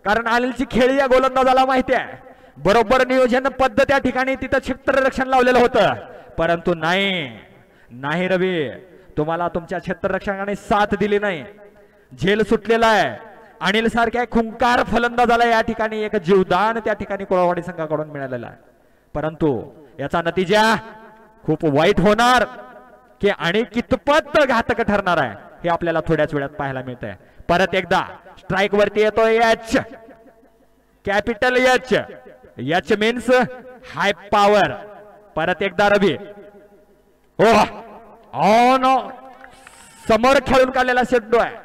कारण अनिलची खेळी या गोलंदाजाला माहिती आहे. बरोबर नियोजन पद्धत त्या ठिकाणी तिथं क्षेत्ररक्षण लावलेलं होतं परंतु नाही रवी तुम्हाला तुमच्या क्षेत्ररक्षकाने साथ दिली नाही. झेल सुटलेला आहे. अनिल सारख्या खुंकार फलंदाजाला या ठिकाणी एक जीवदान त्या ठिकाणी कोळवाडी संघाकडून मिळालेला आहे परंतु याचा नतीजा खूप वाईट होणार की आणि कितपत घातक ठरणार आहे हे आपल्याला थोड्याच वेळात पाहायला मिळतंय. परत एकदा स्ट्राइक वरती येतोय H capital H means high power. परत एकदा रवी ऑन समोर खेळून काढलेला चेंडू आहे.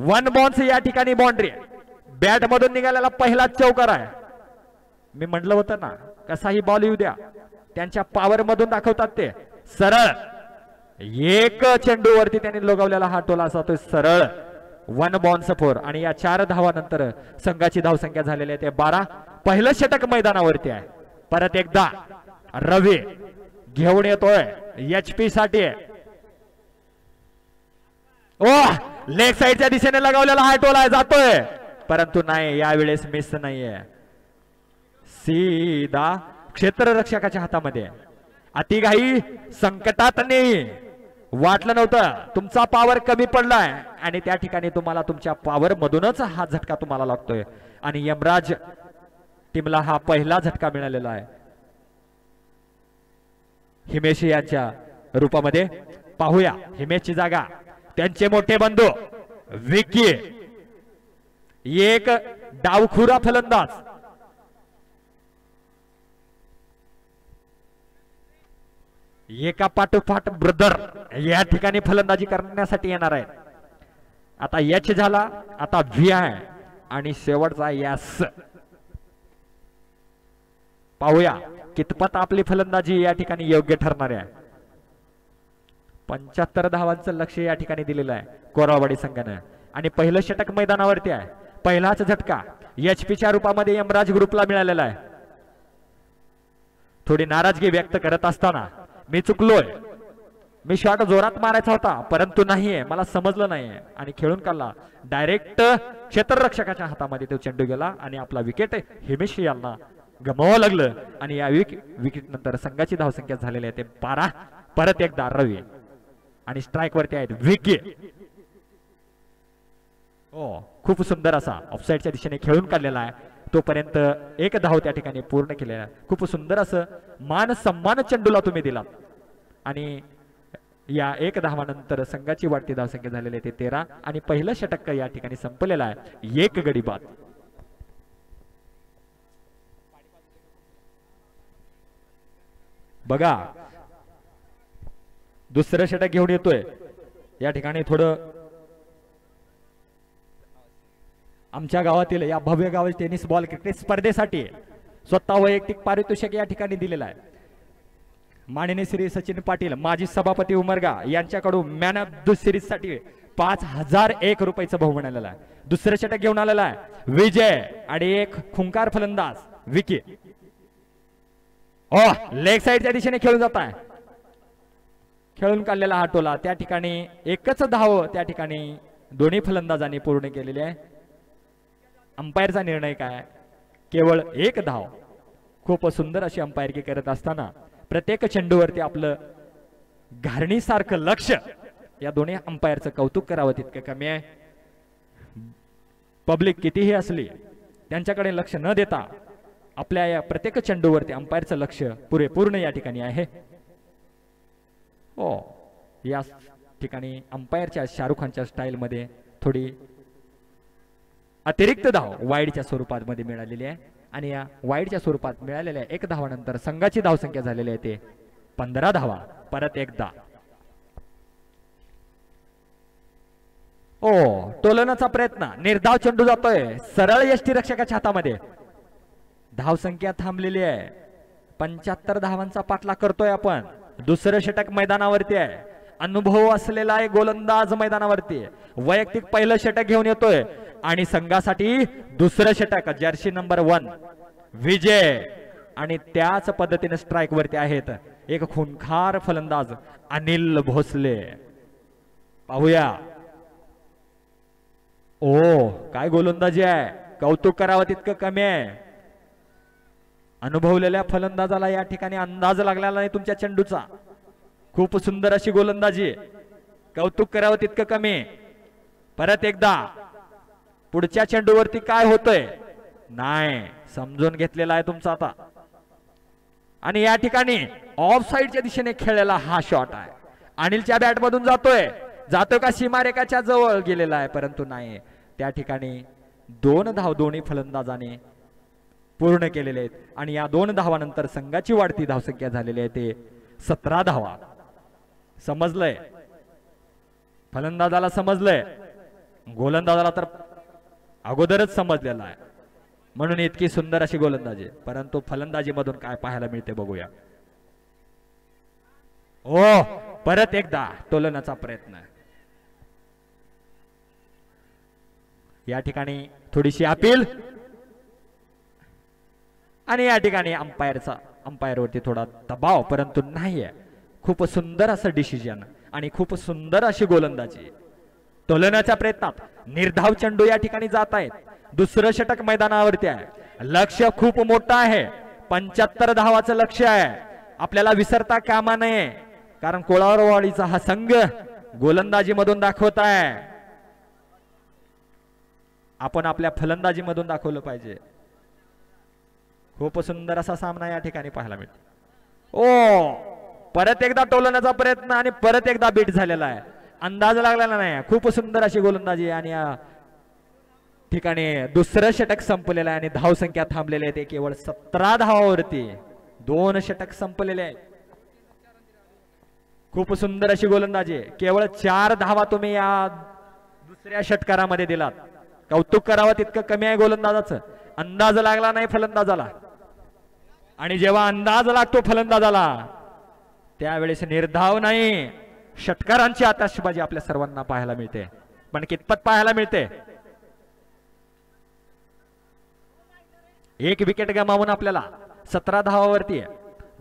1 बाउन्स या ठिकाणी बाउंड्री बॅट मधून निघालेला पहिला चौकार आहे. मी म्हटलं होतं ना कसाही बॉल येऊ द्या त्यांच्या पॉवर मधून दाखवतात ते सरळ एक चेंडू वरती त्यांनी लोगवलेला हा टोला असा तो सरळ 1 बाउन्स 4 आणि या 4 धावानंतर संघाची धावसंख्या झालेली आहे ते 12. पहिलं षटक मैदानावरती आहे. परत एकदा रवी घेऊन येतोय एचपी साठी लेग साइडच्या दिशेने लगावलेला हा टोला जातोय परंतु नाही यावेळेस मिस नाहीये. सीधा क्षेत्ररक्षकाच्या हातामध्ये अतिघाई संकटात नाही. वाटलं नव्हतं तुमचा पॉवर कमी पडलाय आणि त्या ठिकाणी तुम्हाला तुमच्या पॉवर मधूनच हा झटका तुम्हाला लागतोय आणि यमराज टीमला हा पहिला झटका मिळालेला आहे. हिमेश यांच्या रूपामध्ये पाहूया हिमेशची जागा त्यांचे मोठे बंधू विकी एक डावखुरा फलंदाज एका पाठोपाठ ब्रदर या ठिकाणी फलंदाजी करण्यासाठी येणार आहे. आता एच झाला आता व्ही आहे आणि शेवटचा यस. पाहूया कितपत आपली फलंदाजी या ठिकाणी योग्य ठरणार आहे. 75 धावांचं लक्ष या ठिकाणी दिलेलं आहे कोरावाडी संघाने आणि पहिलं षटक मैदानावरती आहे. पहिलाच झटका एचपीच्या रूपामध्ये यमराज ग्रुपला मिळालेला आहे. थोडी नाराजगी व्यक्त करत असताना मी चुकलोय मी शॉट जोरात मारायचा होता परंतु नाहीये मला समजलं नाहीये आणि खेळून काढला डायरेक्ट क्षेत्ररक्षकाच्या हातामध्ये तो चेंडू गेला आणि आपला विकेट हिमेश यांना गमवावं लागलं आणि या विकेट नंतर संघाची धावसंख्या झालेली आहे ते 12. परत एकदा रवी आणि स्ट्राइक वरती आहेत विकी. खूप सुंदर असा ऑफसाइडच्या दिशेने खेळून काढलेला आहे. तोपर्यंत 1 धाव त्या ठिकाणी पूर्ण केलेला आहे. खूप सुंदर असं मान सन्मान चेंडूला तुम्ही दिलात आणि या 1 धावानंतर संघाची वाढती धावसंख्या झालेली आहे ते 13 आणि पहिलं षटक या ठिकाणी संपलेलं आहे 1 गडी बाद. बघा दुसरं षटक घेऊन येतोय या ठिकाणी थोडं आमच्या गावातील या भव्य गावातील टेनिस बॉल क्रिकेट स्पर्धेसाठी स्वतः वैयक्तिक पारितोषिक या ठिकाणी दिलेला आहे. माननीय श्री सचिन पाटील माजी सभापती उमरगा यांच्याकडून मॅन ऑफ द सिरीज साठी 5001 रुपयाचं बहुमान आलेला आहे. दुसरं षटक घेऊन आलेला आहे विजय आणि एक खुंकार फलंदाज विकी. लेग साइडच्या दिशेने खेळून जात आहे. खेळून काढलेला हा टोला त्या ठिकाणी एकच धाव त्या ठिकाणी दोन्ही फलंदाजांनी पूर्ण केलेली आहे. अंपायरचा निर्णय काय केवळ 1 धाव. खूप सुंदर अशी अंपायरकी करत असताना प्रत्येक चेंडूवरती आपलं घारणीसारखं लक्ष या दोन्ही अंपायरचं कौतुक करावं तितकं कमी आहे. पब्लिक कितीही असली त्यांच्याकडे लक्ष न देता आपल्या या प्रत्येक चेंडूवरती अंपायरचं लक्ष पुरेपूर्ण या ठिकाणी आहे. हो, या ठिकाणी अंपायरच्या शाहरुख खानच्या स्टाईल मध्ये थोडी अतिरिक्त धाव वाईडच्या स्वरूपात मध्ये मिळालेली आहे आणि या वाईडच्या स्वरूपात मिळालेल्या 1 धावानंतर संघाची धावसंख्या झालेली आहे ते 15 धावा. परत एकदा ओ टोलनाचा प्रयत्न, निर्धाव चेंडू जातोय सरळ यष्टीरक्षकाच्या हातामध्ये. धावसंख्या थांबलेली आहे. 75 धावांचा पाठलाग करतोय आपण. दुसरं षटक मैदानावरती आहे. अनुभव असलेला आहे गोलंदाज मैदानावरती. वैयक्तिक पहिलं षटक घेऊन येतोय आणि संघासाठी दुसरं षटक जर्सी नंबर 1 विजय. आणि त्याच पद्धतीने स्ट्राईक वरती आहेत एक खूनखार फलंदाज अनिल भोसले. पाहूया. ओ काय गोलंदाजी आहे, कौतुक करावं तितकं कमी आहे. अनुभवलेल्या फलंदाजाला या ठिकाणी अंदाज लागलेला नाही तुमच्या चेंडूचा. खूप सुंदर अशी गोलंदाजी, कौतुक करावं तितकं कमी. परत एकदा पुढच्या चेंडूवरती काय होतंय नाही समजून घेतलेला आहे तुमचा आता. आणि या ठिकाणी ऑफ साइडच्या दिशेने खेळलेला हा शॉट आहे. अनिलच्या बॅट मधून जातोय का सीमारेखाच्या जवळ गेलेला आहे, परंतु नाही. त्या ठिकाणी 2 धाव दोन्ही फलंदाजाने पूर्ण केलेले आहेत आणि या 2 धावानंतर संघाची वाढती धावसंख्या झालेली आहे ते 17 धावा. समजलंय फलंदाजाला, समजलंय गोलंदाजाला तर अगोदरच समजलेला आहे. म्हणून इतकी सुंदर अशी गोलंदाजी. परंतु फलंदाजी मधून काय पाहायला मिळते बघूया. ओ परत एकदा टोलनाचा प्रयत्न. या ठिकाणी थोडीशी अपील आणि या ठिकाणी अंपायरवरती थोडा दबाव, परंतु नाहीये. खूप सुंदर असं डिसिजन आणि खूप सुंदर अशी गोलंदाजी. टोलनाच्या प्रयत्नात निर्धाव चेंडू या ठिकाणी जात आहेत. दुसरं षटक मैदानावरती आहे. लक्ष खूप मोठं आहे. 75 धावाचं लक्ष आहे. आपल्याला विसरता कामा नये, कारण कोळावरवाडीचा हा संघ गोलंदाजी मधून दाखवत आहे. आपण आपल्या फलंदाजी मधून दाखवलं पाहिजे. खूप सुंदर असा सामना या ठिकाणी पाहायला मिळतो. ओ परत एकदा टोलण्याचा प्रयत्न आणि परत एकदा बीट झालेला आहे. अंदाज लागलेला नाही. खूप सुंदर अशी गोलंदाजी आणि या ठिकाणी दुसरं षटक संपलेलं आहे आणि धावसंख्या थांबलेली आहे ते केवळ 17 धावावरती. 2 षटक संपलेले आहेत. खूप सुंदर अशी गोलंदाजी. केवळ 4 धावा तुम्ही या दुसऱ्या षटकारामध्ये दिलात. कौतुक करावं तितकं कमी आहे गोलंदाजाचं. अंदाज लागला नाही फलंदाजाला आणि जेव्हा अंदाज लागतो फलंदाजाला त्यावेळेस निर्धाव नाही, षटकारांची आताशबाजी आपल्या सर्वांना पाहायला मिळते. पण कितपत पाहायला मिळते? 1 विकेट गमावून आपल्याला 17 धावावरती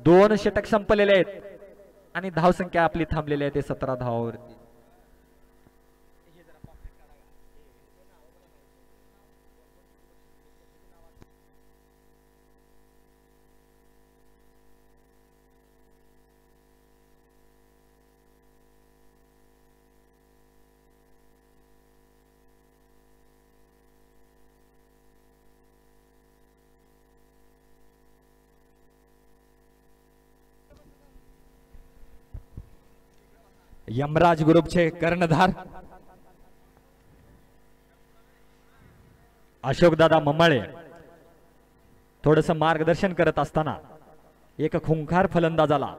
2 षटक संपलेले आहेत आणि धावसंख्या आपली थांबलेली आहे ते 17 धावावरती. यमराज ग्रुपचे कर्णधार अशोकदादा मम्माळे थोडस मार्गदर्शन करत असताना एक खुंखार फलंदाजाला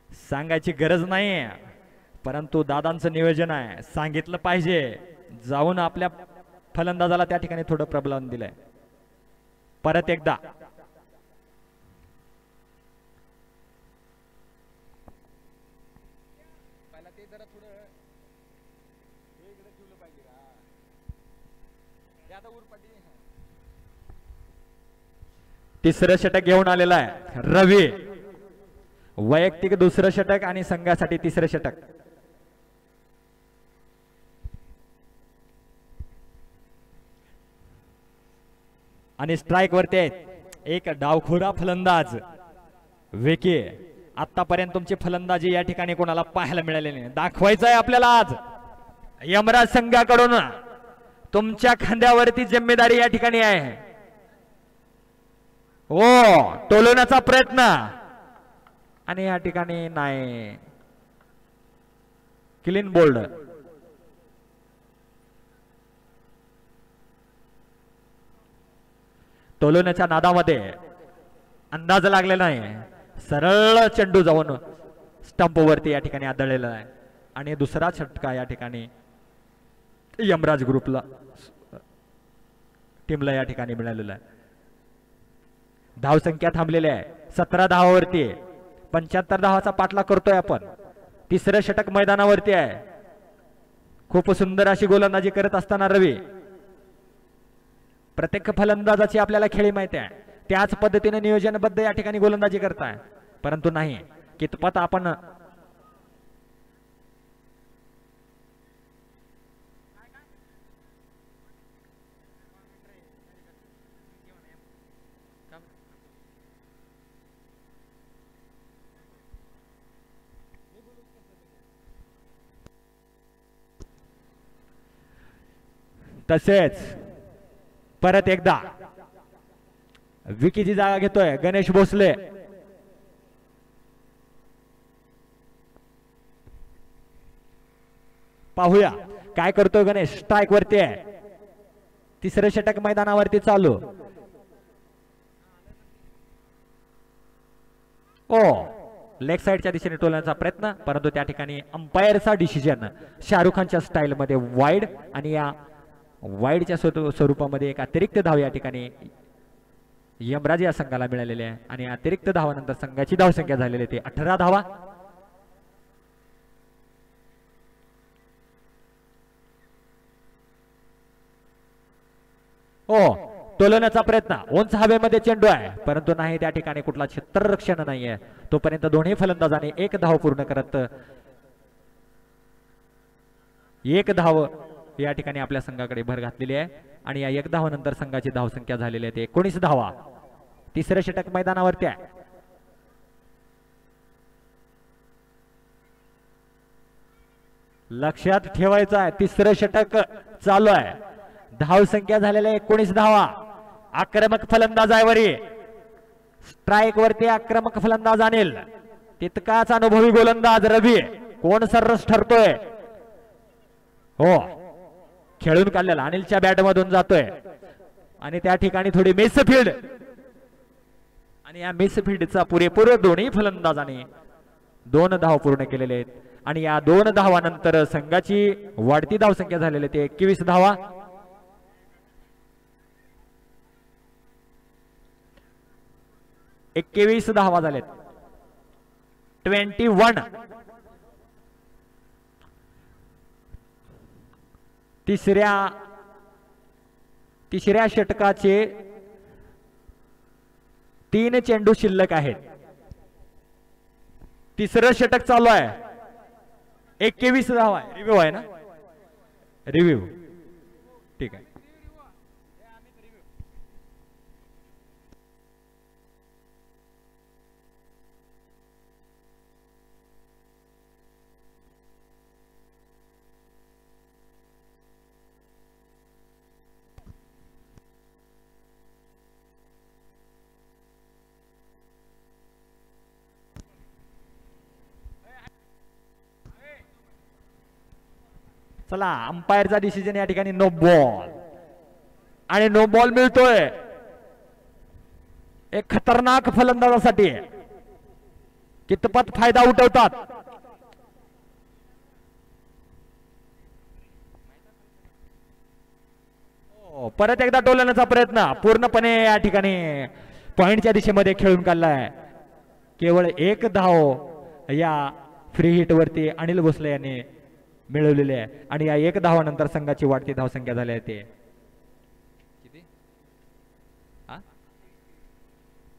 सांगायची गरज नाही, परंतु दादांचं नियोजन आहे, सांगितलं पाहिजे. जाऊन आपल्या फलंदाजाला त्या ठिकाणी थोडं प्रबलन दिलंय. परत एकदा तिसरं षटक घेऊन आलेला आहे रवी. वैयक्तिक दुसरं षटक आणि संघासाठी तिसरं षटक. आणि स्ट्राइक वरती एक डावखोरा फलंदाज विकी. आतापर्यंत तुमची फलंदाजी या ठिकाणी कोणाला पाहायला मिळालेली नाही. दाखवायचं आहे आपल्याला आज यमराज संघाकडून तुमच्या खांद्यावरती जिम्मेदारी या ठिकाणी आहे. हो, टोलवण्याचा प्रयत्न आणि या ठिकाणी नाही. Clean bowled. टोलवण्याच्या नादामध्ये अंदाज लागलेला नाही. सरळ चेंडू जाऊन स्टंप वरती या ठिकाणी आदळलेला आहे आणि दुसरा छटका या ठिकाणी यमराज ग्रुपला टीमला या ठिकाणी मिळालेला आहे. धावसंख्या थांबलेली आहे 17 धावावरती. 75 धावाचा पाठलाग करतोय आपण. तिसरं षटक मैदानावरती आहे. खूप सुंदर अशी गोलंदाजी करत असताना रवी, प्रत्येक फलंदाजाची आपल्याला खेळी माहिती आहे. त्याच पद्धतीने नियोजनबद्ध या ठिकाणी गोलंदाजी करताय, परंतु नाही कितपत आपण तसेच परत एकदा विकीची जागा घेतोय गणेश भोसले. पाहूया काय करतोय गणेश. स्ट्राइक वरती आहे. तिसरं षटक मैदानावरती चालू. ओ, लेग साइडच्या दिशेने टोलण्याचा प्रयत्न, परंतु त्या ठिकाणी अंपायरचा डिसिजन शाहरुख खानच्या स्टाईल मध्ये वाईड, आणि या वाईडच्या स्वरूपामध्ये एक अतिरिक्त धाव या ठिकाणी यमराज या संघाला मिळालेले आहे. आणि अतिरिक्त धावानंतर संघाची धावसंख्या झालेली ते 18 धावा. हो, टोलवण्याचा प्रयत्न. उंच हवेमध्ये चेंडू आहे, परंतु नाही त्या ठिकाणी कुठला क्षेत्ररक्षण नाहीये. तोपर्यंत दोन्ही फलंदाजांनी एक धाव पूर्ण करत एक धाव या ठिकाणी आपल्या संघाकडे भर घातलेली आहे. आणि या एक धावानंतर संघाची धावसंख्या झालेली आहे 19 धावा. तिसरं षटक मैदानावरती आहे. लक्षात ठेवायचं आहे, तिसरं षटक चालू आहे. धावसंख्या झालेल्या 19 धावा. आक्रमक फलंदाज आहे वरी. स्ट्राइक वरती आक्रमक फलंदाज अनिल, तितकाच अनुभवी गोलंदाज रवी. कोण सर्रास ठरतोय. हो, खेळून काढलेला अनिलच्या बॅट मधून जातोय आणि त्या ठिकाणी थोडी मिसफील्ड, आणि या मिसफील्डचा पुरेपूर दोन्ही फलंदाजांनी 2 धाव पूर्ण केलेले आहेत. आणि या 2 धावानंतर संघाची वाढती धावसंख्या झालेली ते 21 धावा. एकवीस धावा झालेत. 21. तिसऱ्या षटकाचे 3 चेंडू शिल्लक आहेत. तिसरं षटक चालू आहे. 21 धावा आहे. रिव्ह्यू आहे ना, रिव्ह्यू ठीक आहे. चला, अंपायरचा डिसिजन या ठिकाणी नो बॉल, आणि नो बॉल मिळतोय एक खतरनाक फलंदाजासाठी. कितपत फायदा उठवतात. परत एकदा टोलण्याचा प्रयत्न पूर्णपणे या ठिकाणी पॉइंटच्या दिशेमध्ये खेळून काढलाय. केवळ 1 धाव या फ्री हिट वरती अनिल भोसले यांनी मिळवलेले आहे. आणि या 1 धावानंतर संघाची वाढती धावसंख्या झाली आहे ते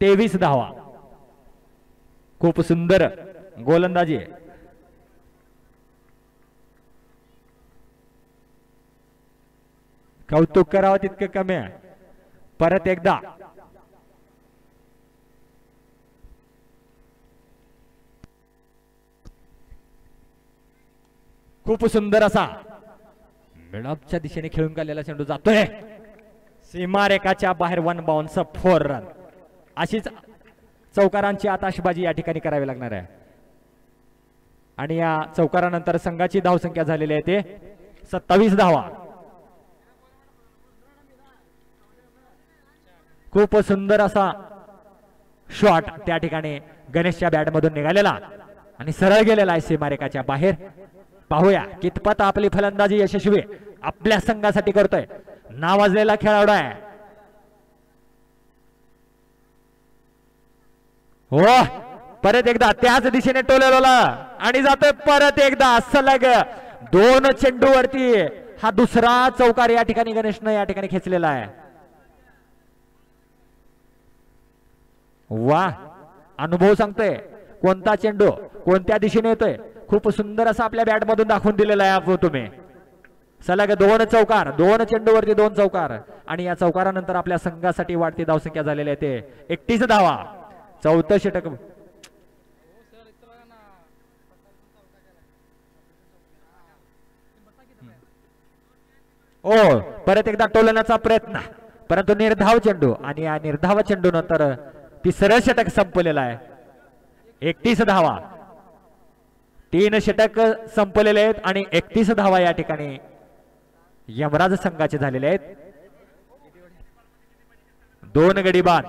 23 धावा. खूप सुंदर गोलंदाजी. कौतुक करावं तितकं कमी आहे. परत एकदा खूप सुंदर असा मिडअपच्या दिशेने खेळून काढलेला चेंडू जातोय सीमारेखाच्या बाहेर 1 बाउन्स 4 रन. अशीच चौकारांची आताशबाजी या ठिकाणी करावी लागणार आहे. आणि या चौकारानंतर संघाची धावसंख्या झालेली आहे ते 27 धावा. खूप सुंदर असा शॉट त्या ठिकाणी गणेशच्या बॅट मधून निघालेला आणि सरळ गेलेला आहे सीमारेखाच्या बाहेर. पाहूया कितपत आपली फलंदाजी यशस्वी आपल्या संघासाठी करतोय. नावाजलेला खेळाडू आहे. हो परत एकदा त्याच दिशेने टोलेला आणि जातोय परत एकदा सलग 2 चेंडूवरती हा दुसरा चौकार या ठिकाणी गणेशनं या ठिकाणी खेचलेला आहे. वा अनुभव सांगतोय कोणता चेंडू कोणत्या दिशेने येतोय. खूप सुंदर असं आपल्या बॅट मधून दाखवून दिलेला आहे तुम्ही. सलग 2 चौकार 2 चेंडूवरती 2 चौकार आणि या चौकारानंतर आपल्या संघासाठी वाढती धावसंख्या झालेली आहे ते 31 धावा. 4थं षटक. ओ परत एकदा टोलण्याचा प्रयत्न परंतु निर्धाव चेंडू आणि या निर्धाव चेंडू नंतर तिसरं षटक संपलेलं आहे. 31 धावा. 3 षटक संपलेले आहेत आणि 31 धावा या ठिकाणी यमराज संघाचे झालेले आहेत. 2 गडी बाद.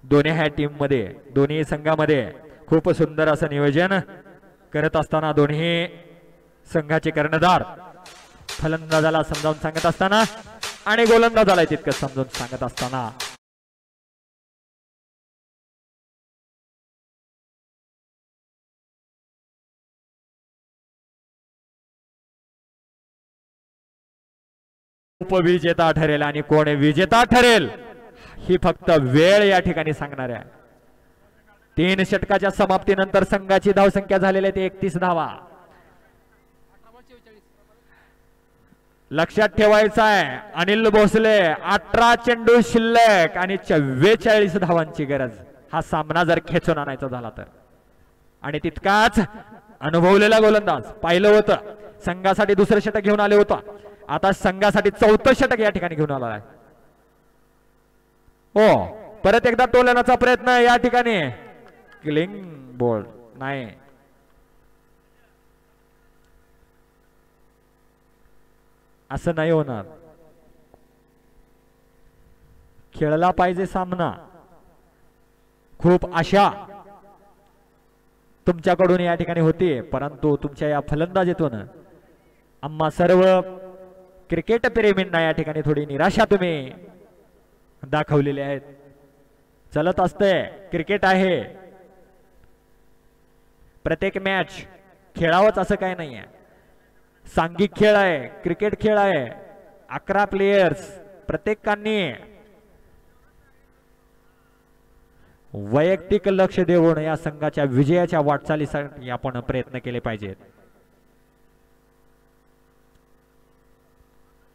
दोन्ही ह्या टीम मध्ये दोन्ही संघामध्ये खूप सुंदर असं नियोजन करत असताना दोन्ही संघाचे कर्णधार फलंदाजाला समजावून सांगत असताना आणि गोलंदाजाला तितकं समजावून सांगत असताना उपविजेता ठरेल आणि कोण विजेता ठरेल ही फक्त वेळ या ठिकाणी सांगणार आहे. 3 षटकाच्या समाप्तीनंतर संघाची धावसंख्या झालेली आहे 31 धावा. लक्षात ठेवायचं आहे अनिल भोसले 18 चेंडू शिल्लक आणि 44 धावांची गरज. हा सामना जर खेचून आणायचा झाला तर आणि तितकाच अनुभवलेला गोलंदाज पाहिलं होतं संघासाठी दुसरं षटक घेऊन आले होतं. आता संघासाठी 4थं षटक या ठिकाणी घेऊन आला आहे. हो परत एकदा टोलण्याचा प्रयत्न या ठिकाणी क्लिंग बोल्ड नाही. असं नाही होणार. खेळला पाहिजे सामना. खूप आशा तुमच्याकडून या ठिकाणी होती परंतु तुमच्या या फलंदाजीतून आम्हा सर्व क्रिकेट प्रेमींना या ठिकाणी थोडी निराशा तुम्ही दाखवलेली आहेत. चलत असते क्रिकेट आहे. प्रत्येक मॅच खेळावंच असं काही नाही आहे. सांघिक खेळ आहे क्रिकेट खेळ आहे. 11 प्लेयर्स प्रत्येकांनी वैयक्तिक लक्ष देऊन या संघाच्या विजयाच्या वाटचालीसाठी आपण प्रयत्न केले पाहिजेत.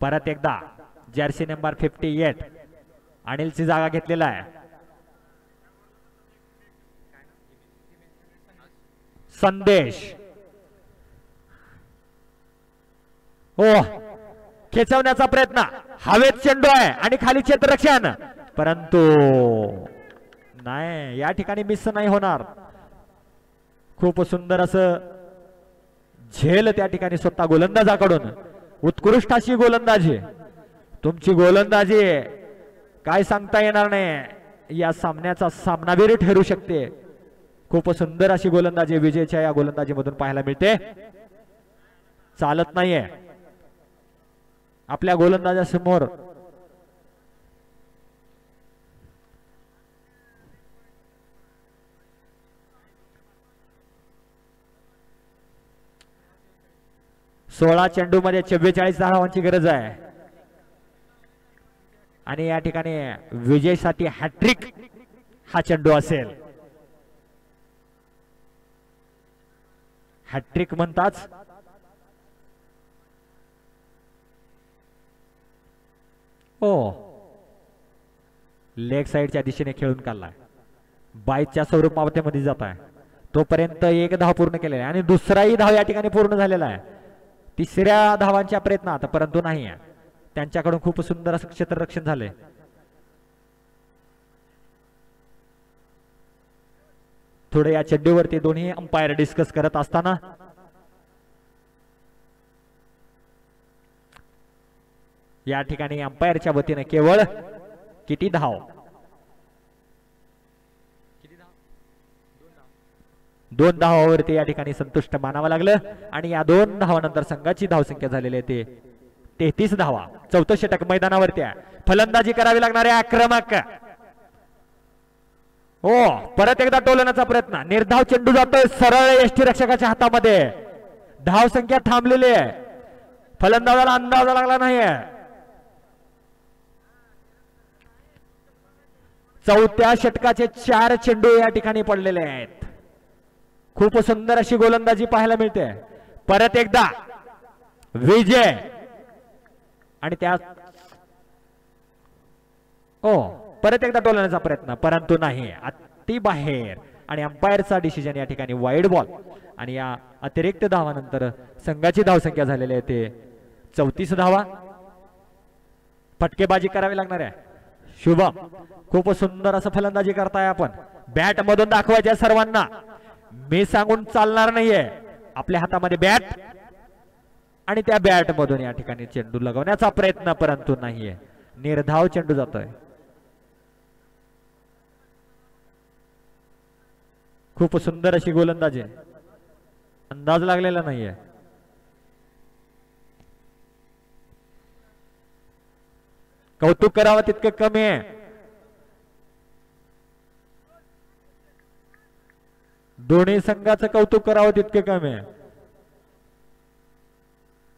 परत एकदा जर्सी नंबर 58 अनिलची जागा घेतलेला आहे. संदेश हो खेचवण्याचा प्रयत्न हवेत चेंडू आहे आणि खाली क्षेत्ररक्षण परंतु नाही या ठिकाणी मिस नाही होणार. खूप सुंदर असं झेल त्या ठिकाणी स्वतः गोलंदाजाकडून. उत्कृष्ट अशी गोलंदाजी. तुमची गोलंदाजी काय सांगता येणार नाही. या सामन्याचा सामनावीर ठरू शकते. खूप सुंदर अशी गोलंदाजी विजयच्या या गोलंदाजीमधून पाहायला मिळते. चालत नाहीये आपल्या गोलंदाजासमोर. सोळा चेंडू मध्ये 44 धावांची गरज आहे आणि या ठिकाणी विजयसाठी हॅट्रिक हा चेंडू असेल. हॅट्रिक म्हणताच हो लेग साईडच्या दिशेने खेळून काढलाय, बाईच्या स्वरूपामध्ये जात आहे. तोपर्यंत एक धाव पूर्ण केलेला आहे आणि दुसराही धाव या ठिकाणी पूर्ण झालेला आहे. तिसऱ्या धावांच्या प्रयत्नात परंतु नाही आहे. त्यांच्याकडून खूप सुंदर असं क्षेत्ररक्षण झाले. थोडे या चेंडूवरती दोन्ही अंपायर डिस्कस करत असताना या ठिकाणी अंपायरच्या वतीने केवळ किती धाव, दोन धावावरती या ठिकाणी संतुष्ट मानावं लागलं आणि या 2 धावानंतर संघाची धावसंख्या झालेली आहे ते 33 धावा. चौथं षटक मैदानावरती आहे. फलंदाजी करावी लागणारे आक्रमक. हो, परत एकदा टोलण्याचा प्रयत्न, निर्धाव चेंडू जातोय सरळ यष्टीरक्षकाच्या हातामध्ये. धावसंख्या थांबलेली आहे, फलंदाजाला अंदाज लागला नाहीये. चौथ्या षटकाचे 4 चेंडू या ठिकाणी पडलेले आहेत. खूप सुंदर अशी गोलंदाजी पाहायला मिळते. परत एकदा विजय आणि त्या परत एकदा टोलण्याचा प्रयत्न परंतु नाही, अति बाहेर आणि अंपायरचा डिसिजन या ठिकाणी वाईड बॉल. आणि या अतिरिक्त धावानंतर संघाची धावसंख्या झालेली आहे ते 34 धावा. फटकेबाजी करावी लागणार आहे. शुभम, खूप सुंदर असं फलंदाजी करताय आपण. बॅट मधून दाखवायचे सर्वांना, मी सांगून चालणार नाहीये. आपल्या हातामध्ये बॅट आणि त्या बॅट मधून या ठिकाणी चेंडू लगवण्याचा प्रयत्न परंतु नाहीये. निर्धाव चेंडू जातोय. खूप सुंदर अशी गोलंदाजी, अंदाज लागलेला नाहीये. कौतुक करावं तितकं कमी आहे. दोन्ही संघाचं कौतुक करावं तितके कमी आहे.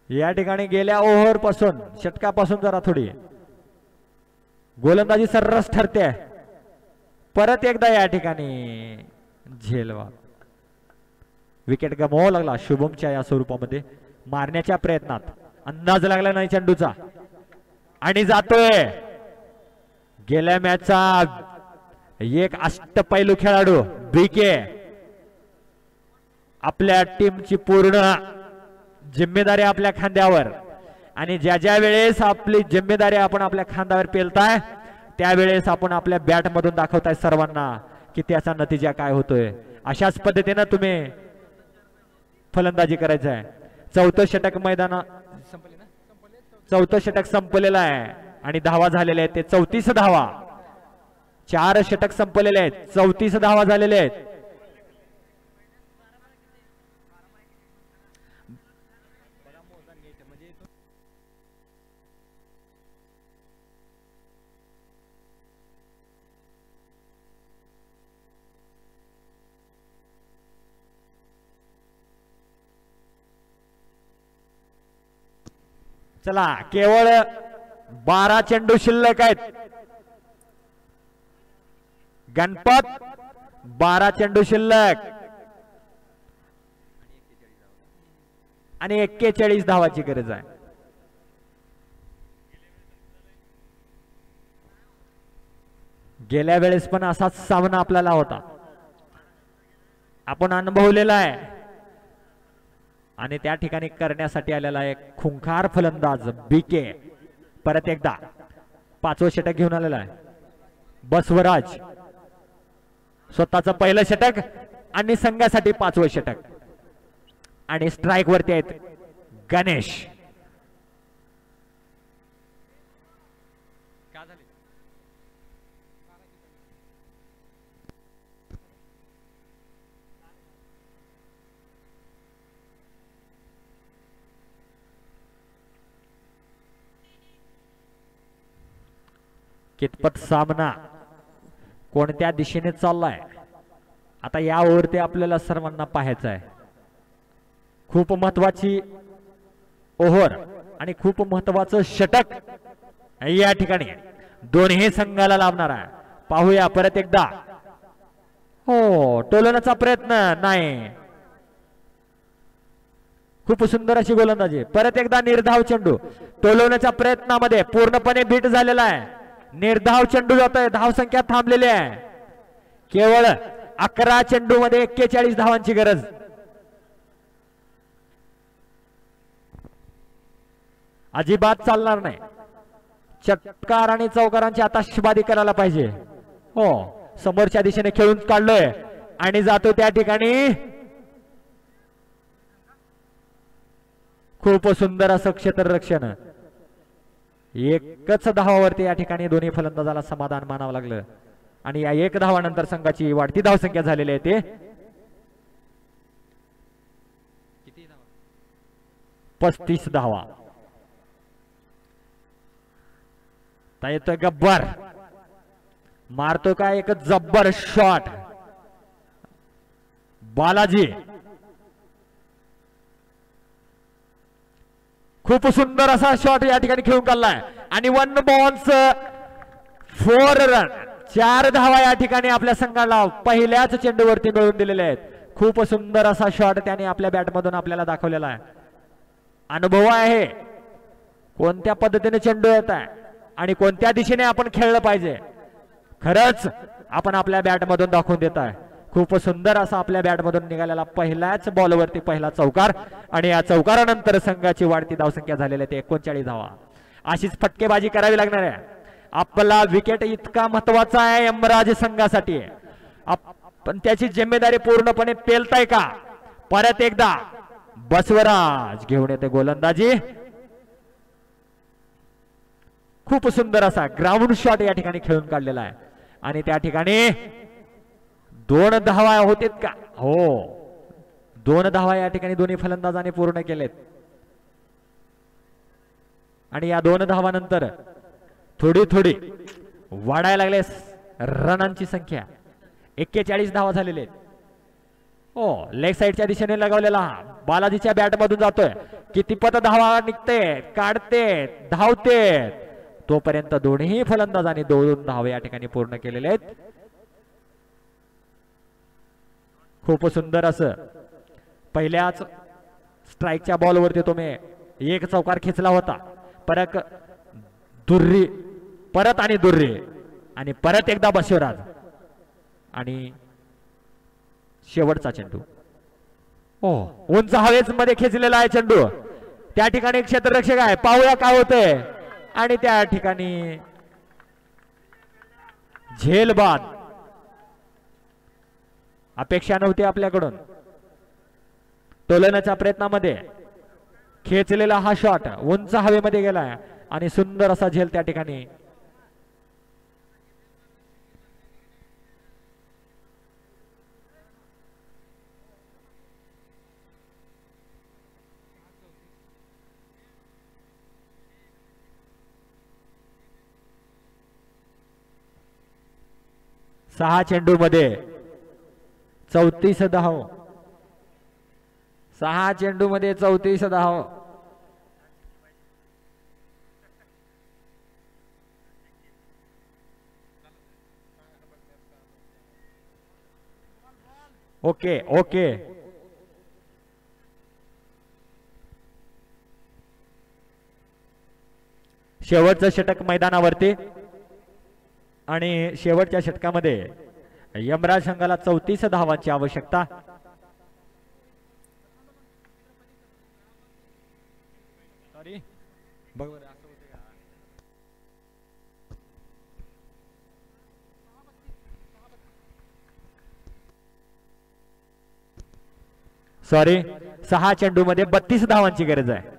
या ठिकाणी गेल्या ओव्हर पासून षटकापासून जरा थोडी गोलंदाजी सर्रास ठरते. परत एकदा या ठिकाणी झेलवा, विकेट गमवावा लागला शुभमच्या या स्वरूपामध्ये. मारण्याच्या प्रयत्नात अंदाज लागला नाही चेंडूचा आणि जातोय. गेल्या मॅचचा एक अष्टपैलू खेळाडू बीके, आपल्या टीमची पूर्ण जिम्मेदारी आपल्या खांद्यावर आणि ज्या ज्या वेळेस आपली जिम्मेदारी आपण आपल्या खांद्यावर पेलताय त्यावेळेस आपण आपल्या बॅट मधून दाखवताय सर्वांना की त्याचा नतीजा काय होतोय. अशाच पद्धतीने तुम्ही फलंदाजी करायचं आहे. चौथं षटक संपलेलं आहे आणि धावा झालेल्या आहेत ते 34 धावा. 4 षटक संपलेले आहेत, 34 धावा झालेले आहेत. चला, केवळ 12 चेंडू शिल्लक आहेत. गणपत 12 चेंडू शिल्लक आणि 41 धावाची गरज आहे. गेल्या वेळेस पण असाच सामना आपल्याला होता, आपण अनुभवलेला आहे. आणि त्या ठिकाणी करण्यासाठी आलेला एक खुंखार फलंदाज बीके परत एकदा 5वं षटक घेऊन आलेला आहे. बसवराज स्वतःचं पहिलं षटक आणि संघासाठी 5वं षटक. आणि स्ट्राइक वरती आहेत गणेश. कितपत सामना कोणत्या दिशेने चाललाय आता या ओव्हरती आपल्याला सर्वांना पाहायचं आहे. खूप महत्वाची ओव्हर आणि खूप महत्वाचं षटक या ठिकाणी दोन्ही संघाला लाभणार आहे. पाहूया परत एकदा. हो, टोलण्याचा प्रयत्न नाही. खूप सुंदर अशी गोलंदाजी. परत एकदा निर्धाव चेंडू टोलवण्याच्या प्रयत्नामध्ये पूर्णपणे बीट झालेला आहे. निर्धाव चेंडू जातोय, धाव संख्या थांबलेली आहे. केवळ 11 चेंडू मध्ये 41 धावांची गरज. अजिबात चालणार नाही. षटकार आणि चौकारांची आताशबाजी करायला पाहिजे. हो, समोरच्या दिशेने खेळून काढलोय आणि जातो त्या ठिकाणी. खूप सुंदर असं क्षेत्ररक्षण. एकच धावावरती या ठिकाणी दोन्ही फलंदाजाला समाधान मानावं लागलं आणि या 1 धावानंतर संघाची वाढती धावसंख्या झालेली आहे. ते 35 धावा. येतोय गब्बर, मारतो काय एक जब्बर शॉट. बालाजी खूप सुंदर असा शॉट या ठिकाणी खेळून काढलाय आणि 1 बॉन्स 4 रन. 4 धावा या ठिकाणी आपल्या संघाला पहिल्याच चेंडूवरती मिळवून दिलेले आहेत. खूप सुंदर असा शॉट त्याने आपल्या बॅटमधून आपल्याला दाखवलेला आहे. अनुभव आहे कोणत्या पद्धतीने चेंडू येत आहे आणि कोणत्या दिशेने आपण खेळलं पाहिजे. खरंच आपण आपल्या बॅटमधून दाखवून देत आहे. खूप सुंदर असा आपल्या बॅटमधून निघालेला पहिल्याच बॉलवरती पहिला चौकार आणि या चौकारानंतर संघाची वाढती धावसंख्या झालेली आहे 39 धावा. अशीच फटकेबाजी करावी लागणार आहे. आपला विकेट इतका महत्वाचा आहे यमराज संघासाठी. पण त्याची जिम्मेदारी पूर्णपणे पेलताय का. परत एकदा बसवराज घेऊन येते गोलंदाजी. खूप सुंदर असा ग्राउंड शॉट या ठिकाणी खेळून काढलेला आहे आणि त्या ठिकाणी 2 धावा होतेत का. हो, 2 धावा या ठिकाणी दोन्ही फलंदाजांनी पूर्ण केलेत आणि या 2 धावानंतर थोडी थोडी वाढायला लागले रनांची संख्या. 41 धावा झालेले आहेत. हो, लेग साइडच्या दिशेने लगावलेला बालाजीच्या बॅटमधून जातोय. कितीपत धावा निघते, काढते, धावते. तोपर्यंत दोन्ही फलंदाजांनी 2 धावा या ठिकाणी पूर्ण केलेले आहेत. खूप सुंदर असं पहिल्याच स्ट्राईकच्या बॉलवरती तुम्ही 1 चौकार खेचला होता. परत दुर्री, परत आणि दुर्री आणि परत एकदा बसवराज आणि शेवटचा चेंडू. हो, उंच हवेच मध्ये खेचलेला आहे चेंडू. त्या ठिकाणी क्षेत्ररक्षक आहे, पाहूया काय होतंय. आणि त्या ठिकाणी झेल बाद. अपेक्षा नव्हती आपल्याकडून. तोलण्याच्या प्रयत्नामध्ये खेचलेला हा शॉट उंच हवेमध्ये गेलाय आणि सुंदर असा झेल त्या ठिकाणी. सहा चेंडू मध्ये 34 धाव. 6 चेंडू मध्ये 34 धाव. Okay okay. शेवटचं षटक मैदानावरती आणि शेवटच्या षटकामध्ये यमराज संघाला 34 धावांची आवश्यकता. सॉरी सॉरी 6 चेंडू मध्ये 32 धावांची गरज आहे.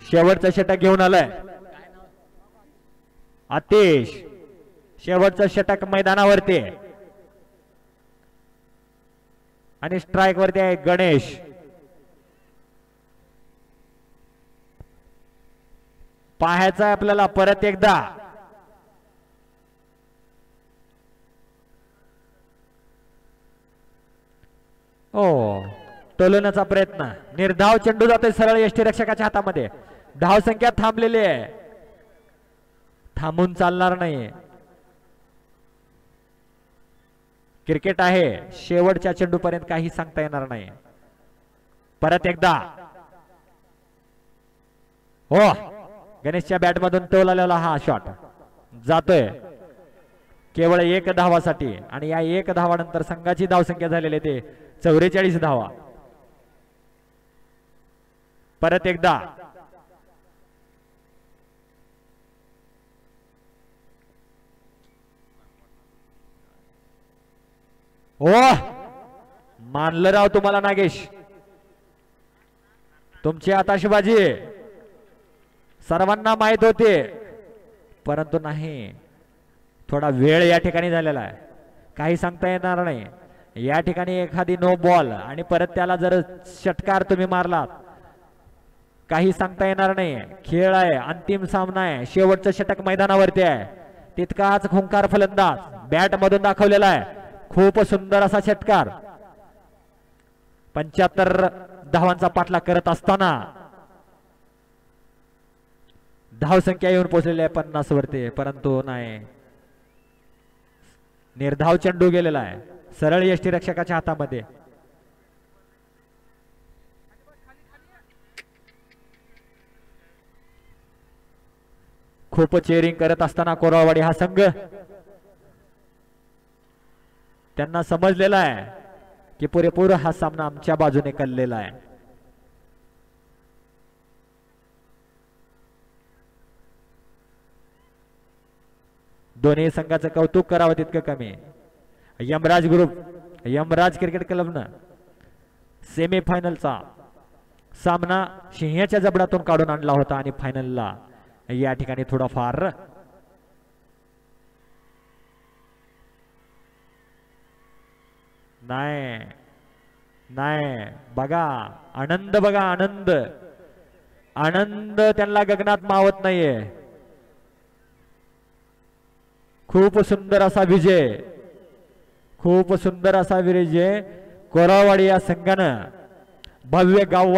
शेवटचं षटक घेऊन आलाय आतिश. शेवटचं षटक मैदानावरती आणि स्ट्राइक वरती आहे गणेश. पाहायचं आहे आपल्याला परत एकदा. ओ, टोलवण्याचा प्रयत्न. निर्धाव चेंडू जातोय सरळ यष्टीरक्षकाच्या हातामध्ये. धाव संख्या थांबलेली आहे, थांबून चालणार नाही. क्रिकेट आहे, शेवटच्या चेंडू पर्यंत काही सांगता येणार नाही. परत एकदा हो गणेशच्या बॅट मधून टोलालेला हा शॉट जातोय केवळ 1 धावासाठी आणि या 1 धावानंतर संघाची धावसंख्या झालेली ते 44 धावा. परत एकदा हो मानलं राव तुम्हाला नागेश, तुमची आताशबाजी सर्वांना माहित होते परंतु नाही थोडा वेळ या ठिकाणी झालेला आहे. काही सांगता येणार नाही. या ठिकाणी एखादी नो बॉल आणि परत त्याला जर षटकार तुम्ही मारलात काही सांगता येणार नाही. खेळ आहे, अंतिम सामना आहे, शेवटचं षटक मैदानावरती आहे. तितकाच खुंकार फलंदाज बॅट मधून दाखवलेला आहे. खूप सुंदर असा षटकार. 75 धावांचा पाठलाग करत असताना धावसंख्या येऊन पोहोचलेली आहे 50 वरती परंतु नाही निर्धाव चेंडू गेलेला आहे सरळ यष्टीरक्षकाच्या हातामध्ये. खूप चेअरिंग करत असताना कोराळवाडी हा संघ त्यांना समजलेला आहे की पुरेपूर हा सामना आमच्या बाजूने कललेला आहे. दोन्ही संघाचं कौतुक करावं तितकं कमी. यमराज ग्रुप, यमराज क्रिकेट क्लबनं सेमीफायनलचा सामना सिंहाच्या जबडातून काढून आणला होता आणि फायनलला या ठिकाणी थोडाफार नाही नाही बघा आनंद, बघा आनंद, आनंद त्यांना गगनात मावत नाहीये. खूप सुंदर असा विजय, खूप सुंदर असा विजय कोराळवाडी या संघानं भव्य गाव